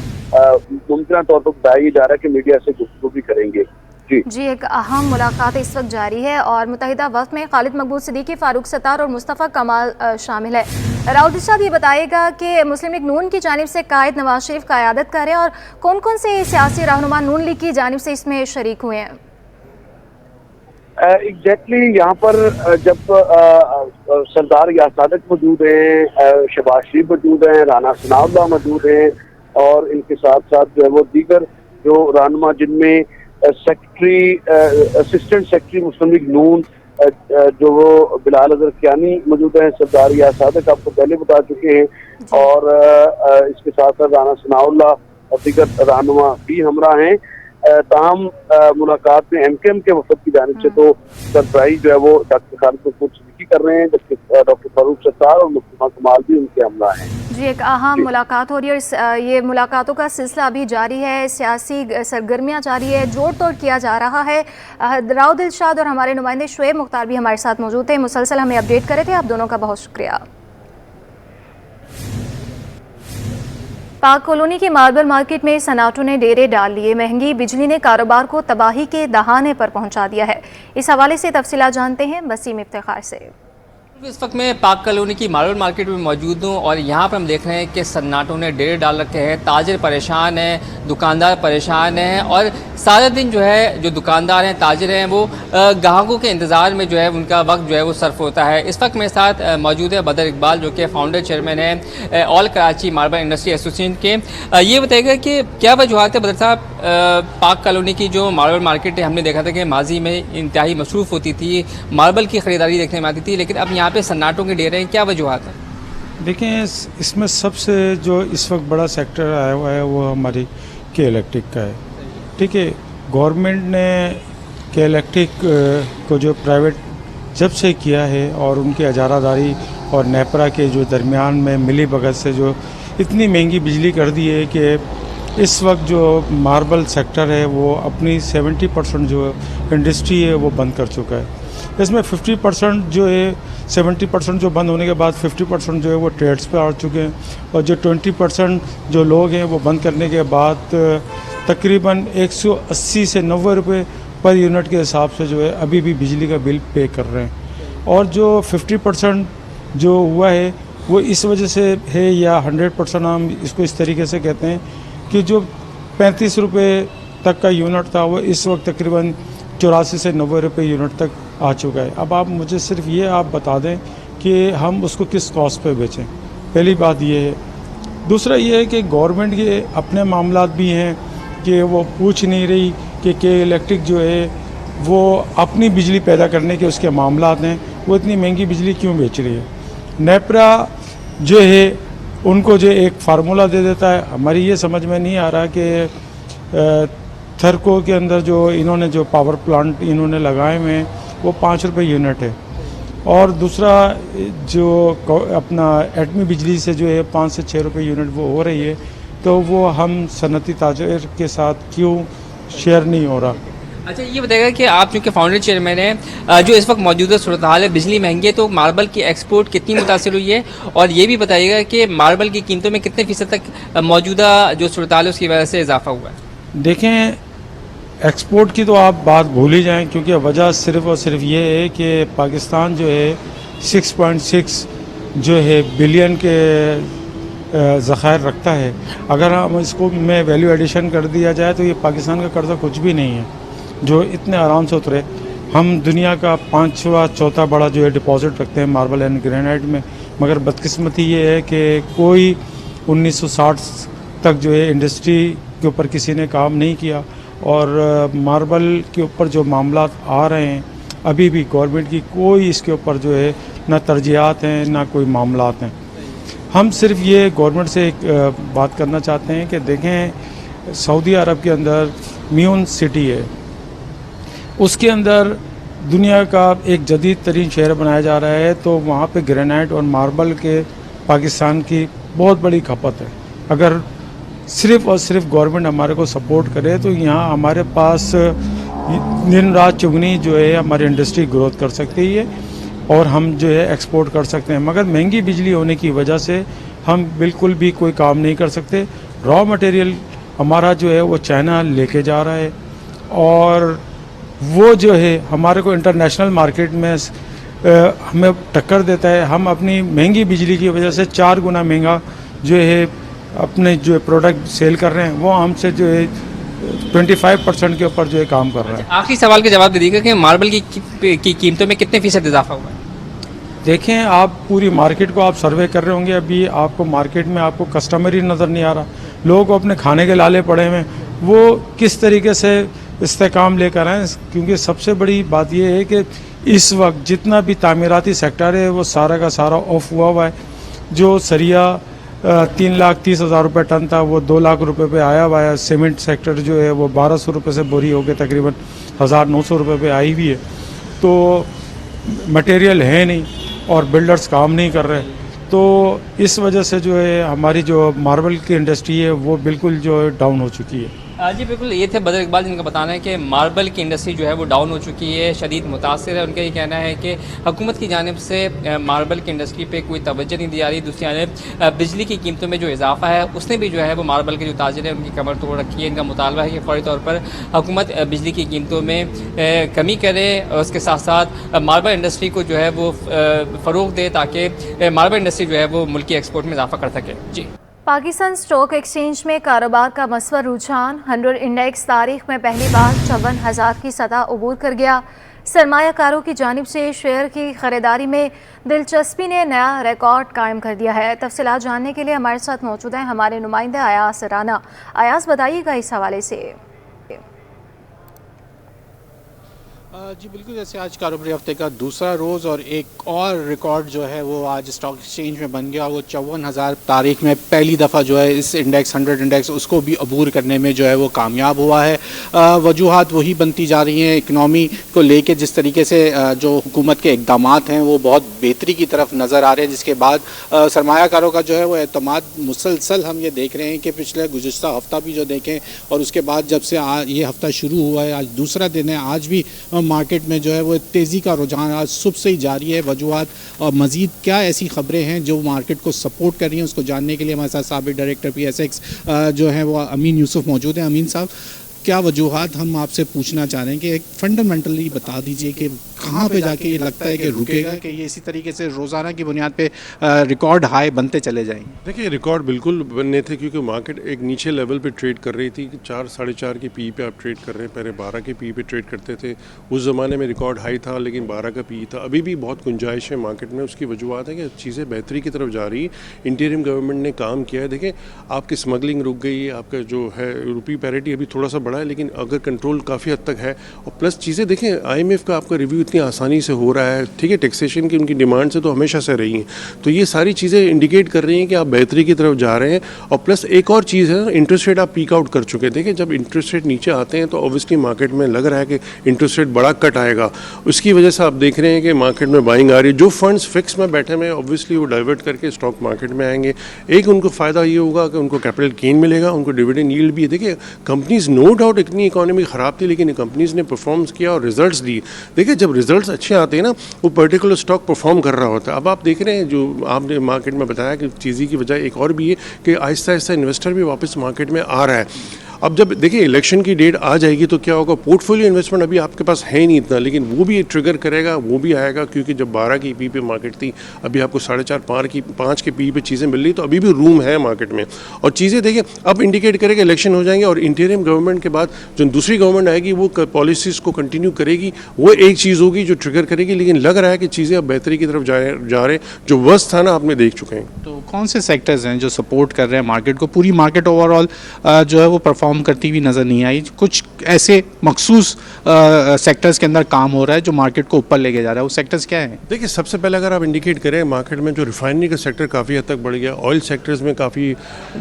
मुमकिन तौर पर बताया जा रहा है कि मीडिया से गुफ्तगू भी करेंगे। जी, एक अहम मुलाकात इस वक्त जारी है और मुत्तहिदा वक्त में खालिद मकबूल सिद्दीकी, फारूक सत्तार और मुस्तफ़ा कमाल शामिल है। राउल दिलशाद ये बताएगा कि मुस्लिम लीग नून की जानिब से कायद नवाज शरीफ क़यादत कर रहे हैं और कौन कौन से सियासी रहनुमा नून लीग की जानिब से इसमें शरीक हुए हैं। एग्जैक्टली यहाँ पर जब सरदार यार सादक मौजूद हैं, शहबाज शरीफ मौजूद हैं, राना सनाउल्लाह मौजूद हैं और इनके साथ साथ जो है वो दीगर जो रहनुमा जिनमें सेक्रेटरी असिस्टेंट सेक्रेटरी मुस्लिम लीग नून जो वो बिलाल अजहर कियानी मौजूद है, सरदार यार सादक आपको पहले बता चुके हैं और इसके साथ साथ राना सनाउल्लाह और दीगर रहनुमा भी हमरा हैं। ताहम मुलाकात में MKM के वफद की जानिब से तो सरप्राइज जो है वो डॉक्टर खालिद मकबूल सिद्दीकी कर रहे हैं, जबकि डॉक्टर फारूक सत्तार और मुस्तफ़ा कमाल भी उनके हमला हैं। जी, एक अहम मुलाकात हो रही है और ये मुलाकातों का सिलसिला अभी जारी है, सियासी सरगर्मियाँ जारी है, जोड़ तोड़ किया जा रहा है। राउल दिलशाद और हमारे नुमाइंदे शुएब मुख्तार भी हमारे साथ मौजूद थे, मुसलसल हमें अपडेट करे थे। आप दोनों का बहुत शुक्रिया। पाक कॉलोनी की मार्बल मार्केट में सन्नाटों ने डेरे डाल लिए, महंगी बिजली ने कारोबार को तबाही के दहाने पर पहुंचा दिया है। इस हवाले से तफसीलात जानते हैं वसीम इफ्तिखार से। इस वक्त मैं पाक कॉलोनी की मार्बल मार्केट में मौजूद हूँ और यहाँ पर हम देख रहे हैं कि सन्नाटों ने डेरे डाल रखे हैं, ताजिर परेशान हैं, दुकानदार परेशान हैं और सारा दिन जो है जो दुकानदार हैं, ताजिर हैं, वो ग्राहकों के इंतज़ार में जो है उनका वक्त जो है वो सर्फ होता है। इस वक्त मेरे साथ मौजूद है बदर इकबाल जो कि फाउंडर चेयरमैन है all Karachi marble industry association के। ये बताइएगा कि क्या वजूहत है बदर साहब, पाक कॉलोनी की जो मार्बल मार्केट है हमने देखा था कि माजी में इंतहाई मसरूफ़ होती थी, मार्बल की ख़रीदारी देखने में आती थी, लेकिन अब यहाँ पे सन्नाटों के डेरे हैं, क्या वजूहत है? देखें, इसमें सबसे जो इस वक्त बड़ा सेक्टर आया हुआ है वो हमारी के इलेक्ट्रिक का है। ठीक है, गवर्नमेंट ने के इलेक्ट्रिक को जो प्राइवेट जब से किया है और उनकी अजारादारी और नेपरा के जो दरमियान में मिली भगत से जो इतनी महंगी बिजली कर दी है कि इस वक्त जो मार्बल सेक्टर है वो अपनी 70% जो इंडस्ट्री है वो बंद कर चुका है। इसमें 50% जो है 70% जो बंद होने के बाद 50% जो है वो ट्रेड्स पे आ चुके हैं और जो 20% जो लोग हैं वो बंद करने के बाद तकरीबन 180 से 90 रुपये पर यूनिट के हिसाब से जो है अभी भी बिजली का बिल पे कर रहे हैं। और जो 50% जो हुआ है वो इस वजह से है, या 100% हम इसको इस तरीके से कहते हैं कि जो 35 रुपये तक का यूनिट था वो इस वक्त तकरीबन 84 से 90 रुपये यूनिट तक आ चुका है। अब आप मुझे सिर्फ ये आप बता दें कि हम उसको किस कॉस्ट पे बेचें, पहली बात ये है। दूसरा ये है कि गवर्नमेंट के अपने मामलात भी हैं कि वो पूछ नहीं रही कि के इलेक्ट्रिक जो है वो अपनी बिजली पैदा करने के उसके मामलात हैं, वो इतनी महंगी बिजली क्यों बेच रही है। नेपरा जो है उनको जो एक फार्मूला दे देता है, हमारी ये समझ में नहीं आ रहा कि थरको के अंदर जो इन्होंने जो पावर प्लांट इन्होंने लगाए हुए हैं वो 5 रुपये यूनिट है और दूसरा जो अपना एटमी बिजली से जो है 5 से 6 रुपये यूनिट वो हो रही है, तो वो हम सनती ताजिर के साथ क्यों शेयर नहीं हो रहा। अच्छा, ये बताइएगा कि आप चूँकि फाउंडर चेयरमैन हैं, जो इस वक्त मौजूदा सूरत हाल है, बिजली महंगी है, तो मार्बल की एक्सपोर्ट कितनी मुतासिर हुई है और ये भी बताइएगा कि मार्बल की कीमतों में कितने फ़ीसद तक मौजूदा जो सूरत हाल है उसकी वजह से इजाफा हुआ है। देखें, एक्सपोर्ट की तो आप बात भूल ही जाएं, क्योंकि वजह सिर्फ़ और सिर्फ ये है कि पाकिस्तान जो है 6.6 जो है बिलियन के ज़ख़ायर रखता है। अगर हम इसको में वैल्यू एडिशन कर दिया जाए तो ये पाकिस्तान का कर्जा कुछ भी नहीं है जो इतने आराम से उतरे। हम दुनिया का 5वां चौथा बड़ा जो है डिपॉजिट रखते हैं मार्बल एंड ग्रेनाइट में, मगर बदकिस्मती ये है कि कोई 1960 तक जो है इंडस्ट्री के ऊपर किसी ने काम नहीं किया और मार्बल के ऊपर जो मामलात आ रहे हैं अभी भी गवर्नमेंट की कोई इसके ऊपर जो है ना तरजीहात हैं ना कोई मामलात हैं। हम सिर्फ ये गवर्नमेंट से एक बात करना चाहते हैं कि देखें, सऊदी अरब के अंदर म्यून सिटी है, उसके अंदर दुनिया का एक जदीद तरीन शहर बनाया जा रहा है, तो वहाँ पे ग्रेनाइट और मार्बल के पाकिस्तान की बहुत बड़ी खपत है। अगर सिर्फ़ और सिर्फ गवर्नमेंट हमारे को सपोर्ट करे तो यहाँ हमारे पास दिन रात चुगनी जो है हमारी इंडस्ट्री ग्रोथ कर सकती है और हम जो है एक्सपोर्ट कर सकते हैं, मगर महंगी बिजली होने की वजह से हम बिल्कुल भी कोई काम नहीं कर सकते। रॉ मटेरियल हमारा जो है वो चाइना लेके जा रहा है और वो जो है हमारे को इंटरनेशनल मार्केट में हमें टक्कर देता है। हम अपनी महंगी बिजली की वजह से 4 गुना महंगा जो है अपने जो प्रोडक्ट सेल कर रहे हैं, वो हमसे जो है 25% के ऊपर जो है काम कर रहा है। आखिरी सवाल का जवाब दे दीजिएगा कि मार्बल की कीमतों में कितने फीसद इजाफा हुआ है? देखें, आप पूरी मार्केट को आप सर्वे कर रहे होंगे, अभी आपको मार्केट में आपको कस्टमर ही नज़र नहीं आ रहा। लोगों को अपने खाने के लाले पड़े हुए, वो किस तरीके से इस्तेकाम लेकर आएँ, क्योंकि सबसे बड़ी बात यह है कि इस वक्त जितना भी तामीराती सेक्टर है वो सारा का सारा ऑफ हुआ है। जो सरिया 3,30,000 रुपये टन था वो 2 लाख रुपए पे आया हुआ है। सीमेंट सेक्टर जो है वो 1200 रुपये से बोरी होकर तकरीबन 1,900 रुपये पे आई हुई है। तो मटेरियल है नहीं और बिल्डर्स काम नहीं कर रहे, तो इस वजह से जो है हमारी जो मार्बल की इंडस्ट्री है वो बिल्कुल जो है डाउन हो चुकी है। जी बिल्कुल, ये थे बदर इकबाल जिनका बताना है कि मार्बल की इंडस्ट्री जो है वो डाउन हो चुकी है, शदीद मुतासिर है। उनका ये कहना है कि हुकूमत की जानिब से मार्बल की इंडस्ट्री पे कोई तवज्जो नहीं दी जा रही। दूसरी जानिब बिजली की कीमतों में जो इजाफा है उसने भी जो है वो मार्बल के जो ताजिर हैं उनकी कमर तोड़ रखी है। इनका मुतालबा है कि फौरी तौर पर हुकूमत बिजली की कीमतों में कमी करे और उसके साथ साथ मार्बल इंडस्ट्री को जो है वो फ़रोग़ दे ताकि मार्बल इंडस्ट्री जो है वो मुल्की एक्सपोर्ट में इजाफा कर सके। जी, पाकिस्तान स्टॉक एक्सचेंज में कारोबार का मस्वर रुझान 100 इंडेक्स तारीख में पहली बार 54,000 की सतह अबूर कर गया। सरमायाकारों की जानिब से शेयर की खरीदारी में दिलचस्पी ने नया रिकॉर्ड कायम कर दिया है। तफसीलात जानने के लिए हमारे साथ मौजूद हैं हमारे नुमाइंदे अयास राना। अयास, बताइएगा इस हवाले से। जी बिल्कुल, जैसे आज कारोबारी हफ्ते का दूसरा रोज़ और एक और रिकॉर्ड जो है वो आज स्टॉक एक्सचेंज में बन गया। वो 54,000 तारीख में पहली दफ़ा जो है इस इंडेक्स 100 इंडेक्स उसको भी अबूर करने में जो है वो कामयाब हुआ है। वजूहात वही बनती जा रही हैं इकनॉमी को लेके, जिस तरीके से जो हुकूमत के इकदाम हैं वो बहुत बेहतरी की तरफ नज़र आ रहे हैं, जिसके बाद सरमायाकारों का जो है वो एतमाद मुसलसल हम ये देख रहे हैं कि पिछले गुज़श्ता हफ़्ता भी जो देखें और उसके बाद जब से ये हफ़्ता शुरू हुआ है, आज दूसरा दिन है, आज भी मार्केट में जो है वो तेज़ी का रुझान आज सुबह से ही जारी है। वजूहात और मज़ीद क्या ऐसी ख़बरें हैं जो मार्केट को सपोर्ट कर रही हैं, उसको जानने के लिए हमारे साथ साबिक़ डायरेक्टर PSX जो है वो अमीन यूसुफ मौजूद हैं। अमीन साहब, क्या वजूहात हम आपसे पूछना चाह रहे हैं कि एक फंडामेंटली बता दीजिए कि कहाँ पे जाके ये लगता है कि रुकेगा, कि ये इसी तरीके से रोज़ाना की बुनियाद पे रिकॉर्ड हाई बनते चले जाएंगे? देखिए, रिकॉर्ड बिल्कुल बनने थे क्योंकि मार्केट एक नीचे लेवल पे ट्रेड कर रही थी। 4 साढ़े 4 के पी पे आप ट्रेड कर रहे हैं, पहले 12 के पी पे ट्रेड करते थे। उस ज़माने में रिकॉर्ड हाई था लेकिन 12 का पी था। अभी भी बहुत गुंजाइश है मार्केट में। उसकी वजूहत है कि चीज़ें बेहतरी की तरफ जा रही है। इंटीरियम गवर्नमेंट ने काम किया है। देखें, आपकी स्मगलिंग रुक गई है, आपका जो है रुपी पैरिटी अभी थोड़ा सा बढ़ा है लेकिन अगर कंट्रोल काफ़ी हद तक है। और प्लस चीज़ें देखें, IMF का आपका रिव्यू इतनी आसानी से हो रहा है, ठीक है, टैक्सेशन की उनकी डिमांड से तो हमेशा से रही हैं, तो ये सारी चीज़ें इंडिकेट कर रही हैं कि आप बेहतरी की तरफ जा रहे हैं। और प्लस एक और चीज़ है, इंटरेस्ट रेट आप पीक आउट कर चुके हैं। देखिए, जब इंटरेस्ट रेट नीचे आते हैं तो ऑब्वियसली मार्केट में लग रहा है कि इंटरेस्ट रेट बड़ा कट आएगा, उसकी वजह से आप देख रहे हैं कि मार्केट में बाइंग आ रही है। जो फंड्स फिक्स में बैठे हुए हैं ऑब्वियसली वो डाइवर्ट करके स्टॉक मार्केट में आएंगे। एक उनको फ़ायदा ये होगा कि उनको कैपिटल गेन मिलेगा, उनको डिविडेंड यील्ड भी है। देखिए, कंपनीज नो डाउट इतनी इकोनॉमी ख़राब थी लेकिन कंपनीज ने परफॉर्म्स किया और रिजल्ट्स दिए। देखिए, जब रिजल्ट्स अच्छे आते हैं ना, वो पर्टिकुलर स्टॉक परफॉर्म कर रहा होता है। अब आप देख रहे हैं, जो आपने मार्केट में बताया कि चीज़ी की वजह एक और भी है कि आहिस्ता आहिस्ता इन्वेस्टर भी वापस मार्केट में आ रहा है। अब जब देखिए इलेक्शन की डेट आ जाएगी तो क्या होगा, पोर्टफोलियो इन्वेस्टमेंट अभी आपके पास है ही नहीं इतना, लेकिन वो भी ट्रिगर करेगा, वो भी आएगा। क्योंकि जब 12 की पी पे मार्केट थी, अभी आपको 4.5 5 के पी पे चीज़ें मिल रही, तो अभी भी रूम है मार्केट में। और चीज़ें देखिए अब इंडिकेट करेगा इलेक्शन हो जाएंगे और इंटीरियम गवर्नमेंट के बाद जो दूसरी गवर्नमेंट आएगी वो पॉलिसीज़ को कंटिन्यू करेगी। वो एक चीज़ होगी जो ट्रिगर करेगी। लेकिन लग रहा है कि चीज़ें अब बेहतरी की तरफ जा रहे हैं। जो वर्स्ट था ना, आपने देख चुके हैं। तो कौन से सेक्टर्स हैं जो सपोर्ट कर रहे हैं मार्केट को? पूरी मार्केट ओवरऑल जो है वो परफॉर्म करती हुई नज़र नहीं आई। कुछ ऐसे मखसूस सेक्टर्स के अंदर काम हो रहा है जो मार्केट को ऊपर लेके जा रहा है, वो सेक्टर्स क्या है? देखिए, सबसे पहले अगर आप इंडिकेट करें मार्केट में जो रिफाइनरी का सेक्टर काफ़ी हद तक बढ़ गया, ऑयल सेक्टर्स में काफ़ी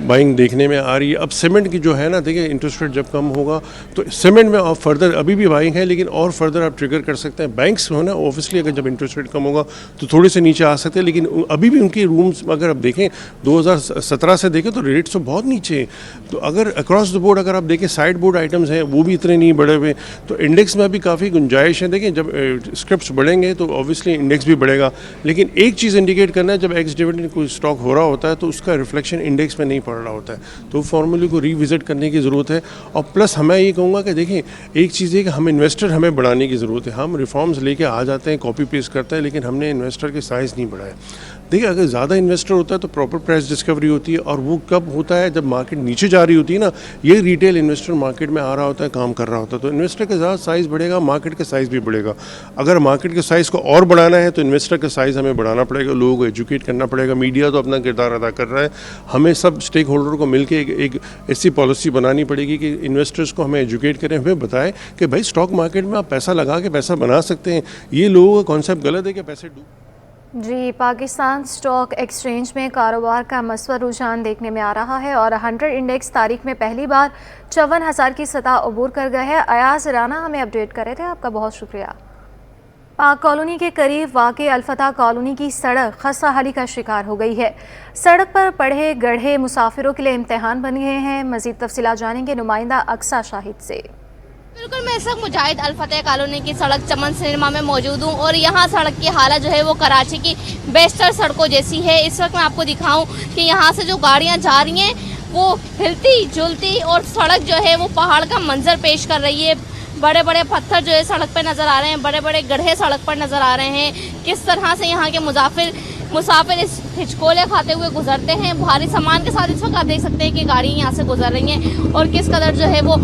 बाइंग देखने में आ रही है। अब सीमेंट की जो है ना, देखिए इंटरेस्ट रेट जब कम होगा तो सीमेंट में आप फर्दर अभी भी बाइंग है लेकिन और फर्दर आप ट्रिगर कर सकते हैं। बैंक्स हो ना, ऑब्वियसली अगर जब इंटरेस्ट रेट कम होगा तो थोड़े से नीचे आ सकते हैं, लेकिन अभी भी उनकी रूम्स अगर आप देखें 2017 से देखें तो रेट्स तो बहुत नीचे हैं। तो अगर अक्रॉस द बोर्ड अगर आप देखें साइड बोर्ड आइटम्स हैं वो भी इतने नहीं बढ़े। बढ़े हुए, तो इंडेक्स में अभी काफ़ी गुंजाइश है। देखिए जब स्क्रिप्ट्स बढ़ेंगे तो ऑब्वियसली इंडेक्स भी बढ़ेगा, लेकिन एक चीज़ इंडिकेट करना है, जब एक्स डिविडेंड कोई स्टॉक हो रहा होता है तो उसका रिफ्लेक्शन इंडेक्स में नहीं पड़ रहा होता है, तो फॉर्मूले को रिविजिट करने की ज़रूरत है। और प्लस मैं ये कहूँगा कि देखिए एक चीज़ है कि हम इन्वेस्टर हमें बढ़ाने की ज़रूरत है। हम रिफॉर्म्स लेके आ जाते हैं, कॉपी पेस्ट करते हैं, लेकिन हमने इन्वेस्टर के साइज़ नहीं बढ़ाया। देखिए अगर ज़्यादा इन्वेस्टर होता है तो प्रॉपर प्राइस डिस्कवरी होती है, और वो कब होता है जब मार्केट नीचे जा रही होती है ना, ये रिटेल इन्वेस्टर मार्केट में आ रहा होता है, काम कर रहा होता है, तो इन्वेस्टर का ज़्यादा साइज़ बढ़ेगा, मार्केट का साइज़ भी बढ़ेगा। अगर मार्केट के साइज़ को और बढ़ाना है तो इन्वेस्टर का साइज़ हमें बढ़ाना पड़ेगा, लोगों को एजुकेट करना पड़ेगा। मीडिया तो अपना किरदार अदा कर रहा है, हमें सब स्टेक होल्डर को मिलकर एक ऐसी पॉलिसी बनानी पड़ेगी कि इन्वेस्टर्स को हमें एजुकेट करें, हमें बताएं कि भाई स्टॉक मार्केट में आप पैसा लगा के पैसा बना सकते हैं। ये लोगों का कॉन्सेप्ट गलत है कि पैसे जी, पाकिस्तान स्टॉक एक्सचेंज में कारोबार का मस्वा रुझान देखने में आ रहा है और 100 इंडेक्स तारीख में पहली बार 54,000 की सतह अबूर कर गया है। अयाज राना हमें अपडेट कर रहे थे, आपका बहुत शुक्रिया। पाक कॉलोनी के करीब वाक़ई अल-फतह कॉलोनी की सड़क खस्ताहाली का शिकार हो गई है। सड़क पर पड़े गड्ढे मुसाफिरों के लिए इम्तिहान बन गए हैं। मज़ीद तफसीलात जानेंगे नुमाइंदा अक्सा शाहिद से। बिल्कुल, मैं इस वक्त मुजाहिद अल-फतह कॉलोनी की सड़क चमन सिनेमा में मौजूद हूँ और यहाँ सड़क की हालत जो है वो कराची की बेस्टर सड़कों जैसी है। इस वक्त मैं आपको दिखाऊं कि यहाँ से जो गाड़ियाँ जा रही हैं वो हिलती जुलती और सड़क जो है वो पहाड़ का मंजर पेश कर रही है। बड़े बड़े पत्थर जो है सड़क पर नज़र आ रहे हैं, बड़े बड़े गड्ढे सड़क पर नज़र आ रहे हैं। किस तरह से यहाँ के मुसाफिर इस हिचकोले खाते हुए गुजरते हैं। भारी सामान के साथ इस वक्त आप देख सकते हैं कि गाड़ी यहाँ से गुजर रही हैं और किस कदर जो है वो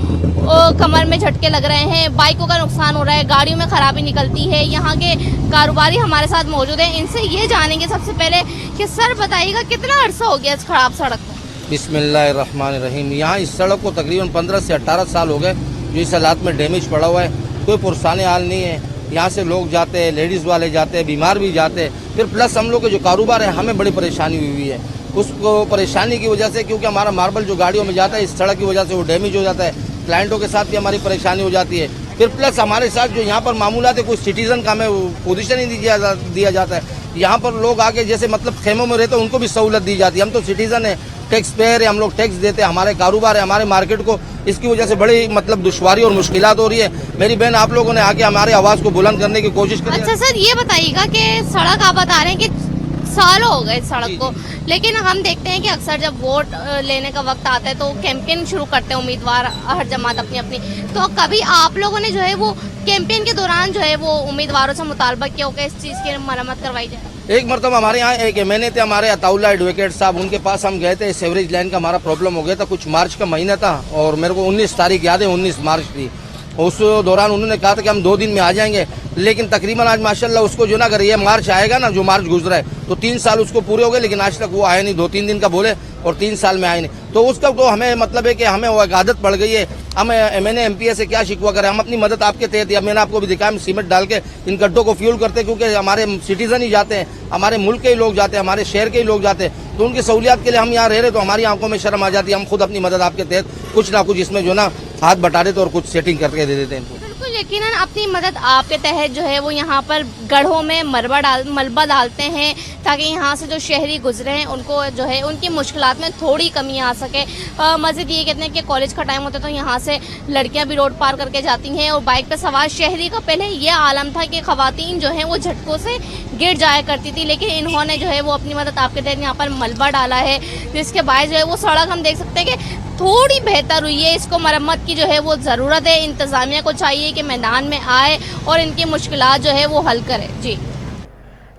कमर में झटके लग रहे हैं, बाइकों का नुकसान हो रहा है, गाड़ियों में खराबी निकलती है। यहाँ के कारोबारी हमारे साथ मौजूद हैं, इनसे ये जानेंगे सबसे पहले कि सर बताइएगा कितना अरसा हो गया इस खराब सड़क को? बिस्मिल्लाहिर्रहमानिर्रहीम। यहाँ इस सड़क को तकरीबन 15 से 18 साल हो गए जो इस हालात में डैमेज पड़ा हुआ है। कोई पुरसाने हाल नहीं है। यहाँ से लोग जाते हैं, लेडीज़ वाले जाते हैं, बीमार भी जाते हैं। फिर प्लस हम लोग के जो कारोबार है हमें बड़ी परेशानी हुई है। उसको परेशानी की वजह से, क्योंकि हमारा मार्बल जो गाड़ियों में जाता है इस सड़क की वजह से वो डैमेज हो जाता है। क्लाइंटों के साथ भी हमारी परेशानी हो जाती है। फिर प्लस हमारे साथ जो यहाँ पर मामूलात है, कोई सिटीज़न का हमें पोजीशन ही दिया जाता है। यहाँ पर लोग आके जैसे मतलब खेमों में रहते हैं उनको भी सहूलत दी जाती है। हम तो सिटीज़न है, टैक्स पेयर है, हम लोग टैक्स देते हैं, हमारे कारोबार है, हमारे मार्केट को इसकी वजह से बड़ी मतलब दुश्वारी और मुश्किलात हो रही है। मेरी बहन आप लोगों ने आके हमारे आवाज़ को बुलंद करने की कोशिश की। अच्छा सर, ये बताइएगा कि सड़क आप बता रहे हैं कि सालों हो गए सड़क को, लेकिन हम देखते हैं कि अक्सर जब वोट लेने का वक्त आता है तो कैंपेन शुरू करते हैं उम्मीदवार, हर जमात अपनी अपनी। तो कभी आप लोगों ने जो है वो कैंपेन के दौरान जो है वो उम्मीदवारों से मुतालबा किया होगा इस चीज़ की मरम्मत करवाई जाए? एक मरतबा हमारे यहाँ एक एमएनए थे हमारे अताउल्ला एडवोकेट साहब, उनके पास हम गए थे। सेवरेज लाइन का हमारा प्रॉब्लम हो गया था, कुछ मार्च का महीना था और मेरे को 19 तारीख याद है, 19 मार्च थी। उस दौरान उन्होंने कहा था कि हम 2 दिन में आ जाएंगे, लेकिन तकरीबन आज माशाल्लाह उसको जो ना अगर ये मार्च आएगा ना, जो मार्च गुजरा है तो 3 साल उसको पूरे हो गए, लेकिन आज तक वो आए नहीं। 2-3 दिन का बोले और 3 साल में आए नहीं। तो उसका तो हमें मतलब है कि हमें वो एक आदत पड़ गई है। हम एमएनए एमपीए से क्या शिकवा करें, हम अपनी मदद आपके तहत, या मैंने आपको भी दिखाया, हम सीमेंट डाल के इन गड्ढों को फ्यूल करते हैं, क्योंकि हमारे सिटीजन ही जाते हैं, हमारे मुल्क के ही लोग जाते हैं, हमारे शहर के ही लोग जाते हैं। तो उनकी सहूलियत के लिए हम यहाँ रह रहे तो हमारी आंखों में शर्म आ जाती है। हम खुद अपनी मदद आपके तहत कुछ ना कुछ इसमें जो ना हाथ बटा देते और कुछ सेटिंग करके दे देते हैं। यकीनन अपनी मदद आपके तहत जो है वो यहाँ पर गढ़ों में मलबा डालते हैं ताकि यहाँ से जो शहरी गुजरे हैं उनको जो है उनकी मुश्किलात में थोड़ी कमी आ सके। मज़ीद ये कहते हैं कि कॉलेज का टाइम होता है तो यहाँ से लड़कियाँ भी रोड पार करके जाती हैं और बाइक पे सवार शहरी का पहले ये आलम था कि ख़वातीन जो हैं वो झटकों से गिर जाया करती थी, लेकिन इन्होंने जो है वो अपनी मदद आपके तहत यहाँ पर मलबा डाला है, जिसके बाद जो है वो सड़क हम देख सकते हैं कि थोड़ी बेहतर हुई है। इसको मरम्मत की जो है वो ज़रूरत है। इंतज़ामिया को चाहिए कि मैदान में आए और इनकी मुश्किलात जो है वो हल करे। जी,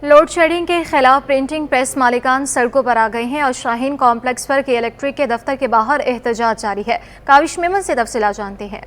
लोड शेडिंग के खिलाफ प्रिंटिंग प्रेस मालिकान सड़कों पर आ गए हैं और शाहीन कॉम्प्लेक्स पर के इलेक्ट्रिक के दफ्तर के बाहर एहतजाज जारी है। काविश मेमन से तफसीलात जानते हैं।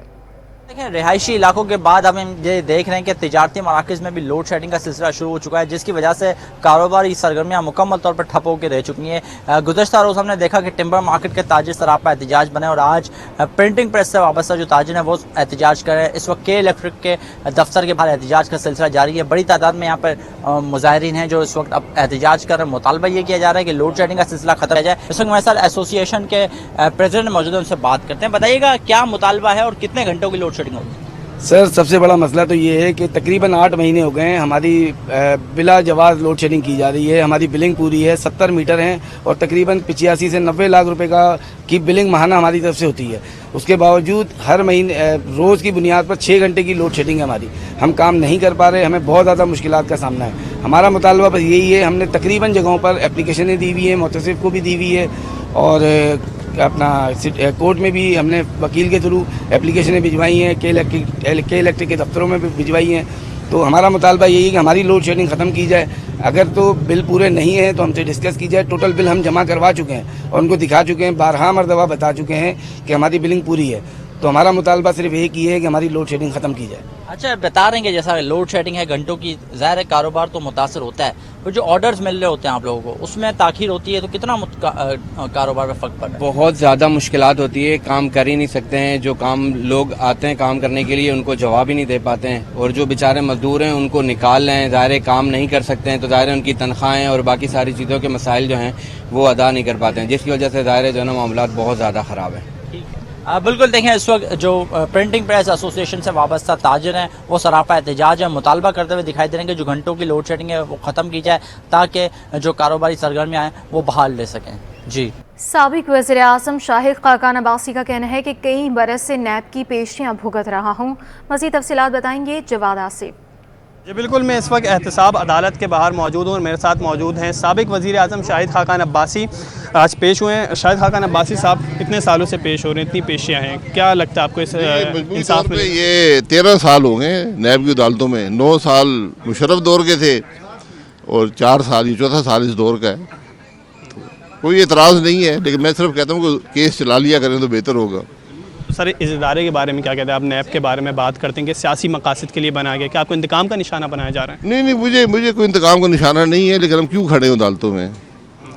देखिए, रिहायशी इलाकों के बाद हम ये देख रहे हैं कि तिजारती मराकज़ में भी लोड शेडिंग का सिलसिला शुरू हो चुका है, जिसकी वजह से कारोबारी सरगर्मियां मुकम्मल तौर पर ठप होकर रह चुकी हैं। गुज़श्ता रोज़ हमने देखा कि टिम्बर मार्केट के ताजिर सरापा एहतजाज बने और आज प्रिंटिंग प्रेस से वाबस्ता जो ताजिर हैं वो एहतजाज कर रहे हैं। इस वक्त के इलेक्ट्रिक के दफ्तर के बाहर एहतजाज का सिलसिला जारी है। बड़ी तादाद में यहाँ पर मुजाहिरीन हैं जो इस वक्त अब एहतजाज कर रहे हैं। मुतालबा ये किया जा रहा है कि लोड शेडिंग का सिलसिला खत्म हो जाए। इस वक्त हमारे साथ एसोसिएशन के प्रेसिडेंट मौजूद हैं, उनसे बात करते हैं। बताइएगा क्या मुतालबा है और कितने घंटों की लोड शेडिंग होगी? सर सबसे बड़ा मसला तो ये है कि तकरीबन 8 महीने हो गए हैं हमारी बिला जवाज़ लोड शेडिंग की जा रही है। हमारी बिलिंग पूरी है, 70 मीटर हैं और तकरीबन 85 से 90 लाख रुपए की बिलिंग माहाना हमारी तरफ से होती है। उसके बावजूद हर महीने रोज़ की बुनियाद पर 6 घंटे की लोड शेडिंग है हमारी। हम काम नहीं कर पा रहे, हमें बहुत ज़्यादा मुश्किलात का सामना है। हमारा मुतालबा बस यही है, हमने तकरीबन जगहों पर एप्लीकेशनें दी हुई है, मुतसिफ को भी दी हुई है और अपना कोर्ट में भी हमने वकील के थ्रू एप्लीकेशनें भिजवाई हैं, के इलेक्ट्रिक के दफ्तरों में भी भिजवाई हैं। तो हमारा मुतालबा यही है कि हमारी लोड शेडिंग ख़त्म की जाए। अगर तो बिल पूरे नहीं हैं तो हमसे डिस्कस की जाए। टोटल बिल हम जमा करवा चुके हैं और उनको दिखा चुके हैं, 12 मरतबा बता चुके हैं कि हमारी बिलिंग पूरी है। तो हमारा मुतालबा सिर्फ एक ही है कि हमारी लोड शेडिंग ख़त्म की जाए। अच्छा, बता रहे हैं कि जैसा लोड शेडिंग है घंटों की, ज़ाहिर है कारोबार तो मुतासर होता है, तो जो ऑर्डर्स मिल रहे होते हैं आप लोगों को उसमें ताख़ीर होती है तो कितना कारोबार में फ़र्क पड़ रहा है? बहुत ज़्यादा मुश्किलात होती है, काम कर ही नहीं सकते हैं। जो काम लोग आते हैं काम करने के लिए उनको जवाब ही नहीं दे पाते हैं और जो बेचारे मजदूर हैं उनको निकाल रहे हैं। ज़ाहिर काम नहीं कर सकते हैं तो ज़ाहिर उनकी तनख्वाहें और बाकी सारी चीज़ों के मसाइल जो हैं वो अदा नहीं कर पाते हैं, जिसकी वजह से ज़ाहिर जो है ना मामलात बहुत ज़्यादा ख़राब है। बिल्कुल देखें, इस वक्त जो प्रिंटिंग प्रेस एसोसिएशन से वाबस्ता ताजर हैं वो सरापा एहतजाज है, मुतालबा करते हुए दिखाई दे रहे हैं कि जो घंटों की लोड शेडिंग है वो ख़त्म की जाए ताकि जो कारोबारी सरगर्मियाँ हैं वो बहाल ले सकें। जी, साबिक वज़ीर-ए-आज़म शाहिद खाकान अब्बासी का कहना है कि कई बरस से नैब की पेशियाँ भुगत रहा हूँ। मज़ीद तफसीलात बताएंगे जवाद आसिफ। जी बिल्कुल, मैं इस वक्त एहतसाब अदालत के बाहर मौजूद हूँ और मेरे साथ मौजूद हैं साबिक वज़ीर-ए-आज़म शाहिद खाकान अब्बासी। आज पेश हुए हैं। शाहिद खाकान अब्बासी साहब कितने सालों से पेश हो रहे हैं, इतनी पेशियाँ हैं, क्या लगता है आपको इस इंसाफ में? ये 13 साल हो गए नैब की अदालतों में। 9 साल मुशर्रफ दौर के थे और 4 साल ये चौथा साल इस दौर का है। तो कोई एतराज़ नहीं है, लेकिन मैं सिर्फ कहता हूँ कि केस चला लिया करें तो बेहतर होगा। सर, इस इदारे के बारे में क्या कहते हैं आप? नैब के बारे में बात करते हैं कि सियासी मकासद के लिए बनाया गया, क्या आपको इंतकाम का निशाना बनाया जा रहा है? नहीं, मुझे कोई इंतकाम का निशाना नहीं है, लेकिन हम क्यों खड़े हैं अदालतों में?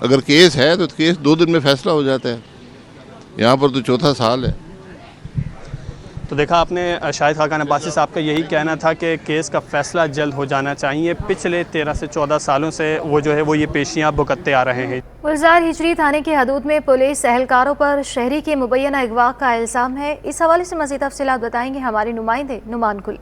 अगर केस है तो केस 2 दिन में फैसला हो जाता है। यहाँ पर तो चौथा साल है। तो देखा आपने, शाहिद खाकान अब्बासी साहब का यही कहना था कि केस का फैसला जल्द हो जाना चाहिए। पिछले 13 से 14 सालों से वो जो है वो ये पेशियाँ भुगतते आ रहे हैं। गुलजार हिजरी थाने की हदूद में पुलिस एहलकारों पर शहरी के मुबैना अगवा का इल्ज़ाम है। इस हवाले से मज़ीद तफसीलात बताएंगे हमारे नुमाइंदे नुमान कुल।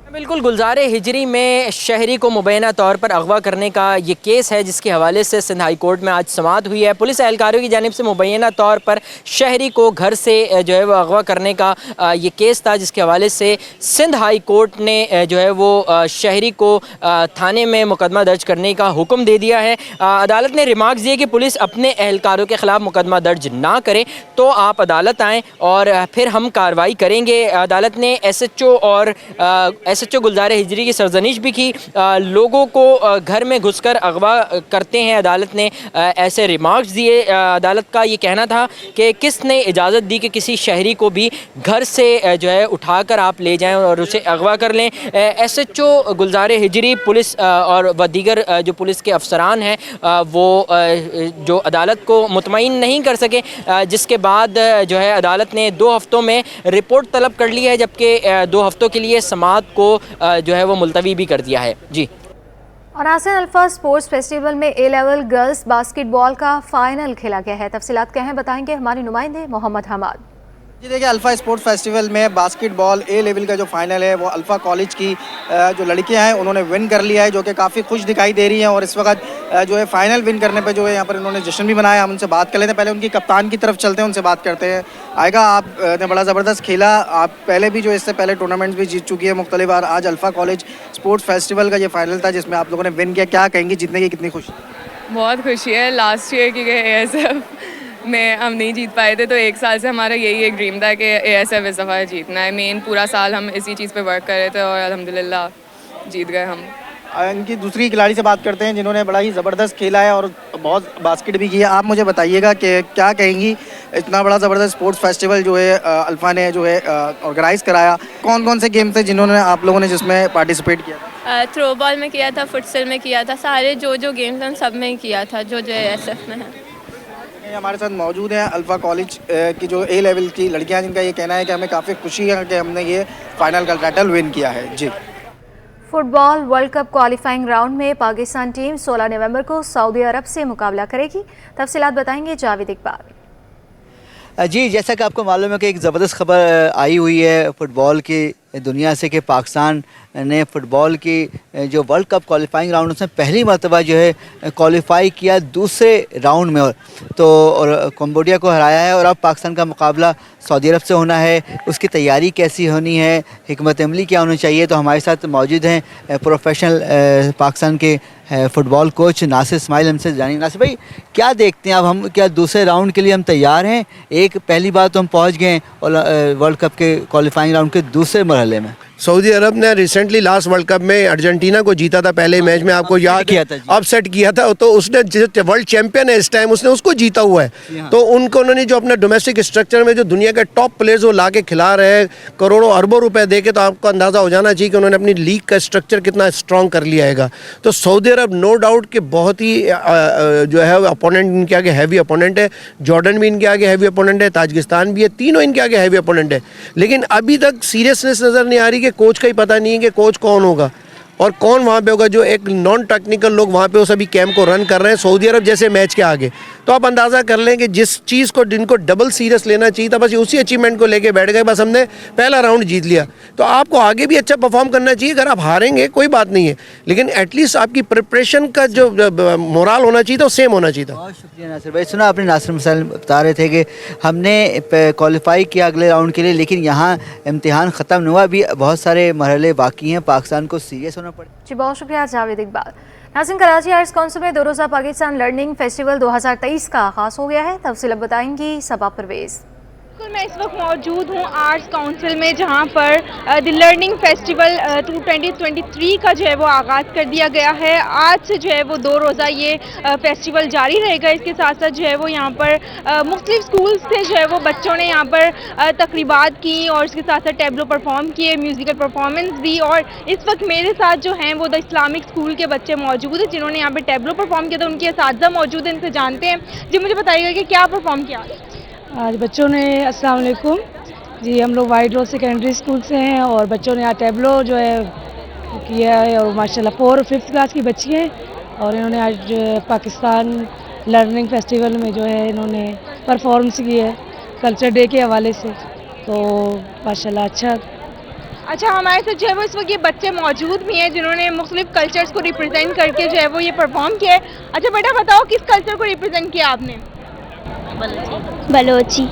बिल्कुल, गुलजार हिजरी में शहरी को मुबैना तौर पर अगवा करने का ये केस है जिसके हवाले से सिंध हाई कोर्ट में आज समाअत हुई है। पुलिस एहलकारों की जानिब से मुबैना तौर पर शहरी को घर से जो है वो अगवा करने का ये केस था, जिसके हवाले से सिंध हाई कोर्ट ने जो है वो शहरी को थाने में मुकदमा दर्ज करने का हुक्म दे दिया है। अदालत ने रिमार्क्स दिए कि पुलिस अपने एहलकारों के ख़िलाफ़ मुकदमा दर्ज ना करे तो आप अदालत आएँ और फिर हम कार्रवाई करेंगे। अदालत ने SHO और SHO गुलजार हिजरी की सरजनिश भी की। लोगों को घर में घुसकर अगवा करते हैं, अदालत ने ऐसे रिमार्क्स दिए। अदालत का ये कहना था कि किसने इजाज़त दी कि किसी शहरी को भी घर से जो है उठाकर आप ले जाएं और उसे अगवा कर लें। SHO गुलजार हिजरी पुलिस और व दीगर जो पुलिस के अफसरान हैं वो जो अदालत को मुतमईन नहीं कर सके, जिसके बाद जो है अदालत ने 2 हफ्तों में रिपोर्ट तलब कर ली है, जबकि 2 हफ्तों के लिए समाअत को जो है वो मुलतवी भी कर दिया है। जी, और आसिन अल्फा स्पोर्ट्स फेस्टिवल में A लेवल गर्ल्स बास्केटबॉल का फाइनल खेला गया है। तफसीलात क्या हैं बताएंगे हमारे नुमाइंदे मोहम्मद हमाद। जी देखिए, अल्फ़ा स्पोर्ट्स फेस्टिवल में बास्केटबॉल A लेवल का जो फाइनल है वो अल्फ़ा कॉलेज की जो लड़कियां हैं उन्होंने विन कर लिया है, जो कि काफ़ी खुश दिखाई दे रही हैं। और इस वक्त जो है फाइनल विन करने पे जो है यहाँ पर इन्होंने जश्न भी मनाया। हम उनसे बात कर लेते हैं, पहले उनकी कप्तान की तरफ चलते हैं, उनसे बात करते हैं। आएगा, आपने बड़ा ज़बरदस्त खेला, आप पहले भी जो इससे पहले टूर्नामेंट्स भी जीत चुकी है मुख्तलिफ बार। आज अल्फ़ा कॉलेज स्पोर्ट्स फेस्टिवल का ये फाइनल था जिसमें आप लोगों ने विन किया, क्या कहेंगी जीतने की कितनी खुशी? बहुत खुशी है। लास्ट ईयर की ASF में हम नहीं जीत पाए थे, तो 1 साल से हमारा यही एक ड्रीम था कि ASF इस दफ़ा जीतना है। मेन पूरा साल हम इसी चीज़ पे वर्क कर रहे थे और अल्हम्दुलिल्लाह जीत गए हम। इनकी दूसरी खिलाड़ी से बात करते हैं जिन्होंने बड़ा ही ज़बरदस्त खेला है और बहुत बास्केट भी किया। आप मुझे बताइएगा कि क्या कहेंगी, इतना बड़ा ज़बरदस्त स्पोर्ट्स फेस्टिवल जो है अल्फ़ा ने जो है ऑर्गेनाइज़ कराया, कौन कौन से गेम थे जिन्होंने आप लोगों ने जिसमें पार्टिसिपेट किया? थ्रो बॉल में किया था, फुटसल में किया था, सारे जो गेम्स हैं सब में ही किया था जो ASF में है। हमारे साथ मौजूद हैं अल्फ़ा कॉलेज की जो A लेवल की लड़कियां, जिनका ये कहना है कि हमें काफ़ी खुशी है कि हमने ये फाइनल का टाइटल विन किया है। जी, football world cup qualifying round में पाकिस्तान टीम 16 नवंबर को सऊदी अरब से मुकाबला करेगी। तफसीलात बताएंगे जावेद इकबाल। जी, जैसा कि आपको मालूम है कि एक ज़बरदस्त खबर आई हुई है फुटबॉल की दुनिया से कि पाकिस्तान ने फ़ुटबॉल की जो वर्ल्ड कप क्वालिफाइंग राउंड उसमें पहली मरतबा जो है क्वालिफाई किया दूसरे राउंड में, और कंबोडिया को हराया है। और अब पाकिस्तान का मुकाबला सऊदी अरब से होना है, उसकी तैयारी कैसी होनी है, हिकमत अमली क्या होनी चाहिए। तो हमारे साथ मौजूद हैं प्रोफेशनल पाकिस्तान के फ़ुटबॉल कोच नासिर इस्माइल, हमसे जानिए। नासिर भाई, क्या देखते हैं अब हम, क्या दूसरे राउंड के लिए हम तैयार हैं? एक पहली बार तो हम पहुंच गए और वर्ल्ड कप के क्वालिफाइंग राउंड के दूसरे मरहले में। सऊदी अरब ने रिसेंटली लास्ट वर्ल्ड कप में अर्जेंटीना को जीता था पहले मैच में, आपको याद किया था, अपसेट किया था। तो उसने जो वर्ल्ड चैंपियन है इस टाइम, उसने उसको जीता हुआ है। तो उन्होंने जो अपना डोमेस्टिक स्ट्रक्चर में जो दुनिया के टॉप प्लेयर्स वो ला के खिला रहे हैं करोड़ों अरबों रुपए दे के, तो आपको अंदाज़ा हो जाना चाहिए कि उन्होंने अपनी लीग का स्ट्रक्चर कितना स्ट्रॉन्ग कर लिया है। तो सऊदी अरब नो डाउट कि बहुत ही जो है अपोनेंट इनके आगे हैवी अपोनेंट है। जॉर्डन भी इनके आगे हैवी अपोनेंट है, ताजिकिस्तान भी है, तीनों इनके आगे हैवी अपोनेंट है। लेकिन अभी तक सीरियसनेस नज़र नहीं आ रही कि कोच का ही पता नहीं है कि कोच कौन होगा और कौन वहाँ पे होगा। जो एक नॉन टेक्निकल लोग वहाँ पे वो सभी कैंप को रन कर रहे हैं सऊदी अरब जैसे मैच के आगे। तो आप अंदाज़ा कर लें कि जिस चीज़ को जिनको डबल सीरियस लेना चाहिए था, बस उसी अचीवमेंट को लेके बैठ गए, बस हमने पहला राउंड जीत लिया। तो आपको आगे भी अच्छा परफॉर्म करना चाहिए। अगर आप हारेंगे कोई बात नहीं है, लेकिन एटलीस्ट आपकी प्रिपरेशन का जो मोरल होना चाहिए था वो सेम होना चाहिए था। बहुत शुक्रिया नासिर भाई। सुना आपने, नासिर मिसाल बता रहे थे कि हमने क्वालिफाई किया अगले राउंड के लिए, लेकिन यहाँ इम्तिहान ख़त्म हुआ, भी बहुत सारे मरहले बाकी हैं, पाकिस्तान को सीरियस होना पड़े। जी बहुत शुक्रिया जावेद इकबाल। नाज़रीन, कराची आर्ट्स काउंसिल में 2 रोज़ा पाकिस्तान लर्निंग फेस्टिवल 2023 का आगाज़ हो गया है। तफसील बताएंगी सबा परवेज़। मैं इस वक्त मौजूद हूँ आर्ट्स काउंसिल में, जहाँ पर द लर्निंग फेस्टिवल 2023 का जो है वो आगाज़ कर दिया गया है। आज से जो है वो 2 रोज़ा ये फेस्टिवल जारी रहेगा। इसके साथ साथ जो है वो यहाँ पर मुख्तलिफ स्कूल से जो है वो बच्चों ने यहाँ पर तकरीबात की और इसके साथ साथ टैबलो परफॉर्म किए, म्यूज़िकल परफॉर्मेंस दी। और इस वक्त मेरे साथ जो हैं वो द इस्लामिक स्कूल के बच्चे मौजूद हैं जिन्होंने यहाँ पर टैबलो परफॉर्म किया था। उनके असातिज़ा मौजूद हैं, इनसे जानते हैं। जी मुझे बताइएगा कि क्या परफॉर्म किया आज बच्चों ने? अस्सलाम वालेकुम जी, हम लोग वाइट रोड सेकेंडरी स्कूल से हैं और बच्चों ने आज टैबलो जो है किया है और माशाल्लाह 4 और 5th क्लास की बच्ची हैं और इन्होंने आज पाकिस्तान लर्निंग फेस्टिवल में जो है इन्होंने परफॉर्मेंस की है कल्चर डे के हवाले से, तो माशाल्लाह अच्छा। हमारे साथ जो है वो इस वक्त ये बच्चे मौजूद भी हैं जिन्होंने मुख्तलिफ कल्चर्स को रिप्रेजेंट करके जो है वो ये परफॉर्म किया है। अच्छा बेटा बताओ, किस कल्चर को रिप्रेजेंट किया आपने? बलोची।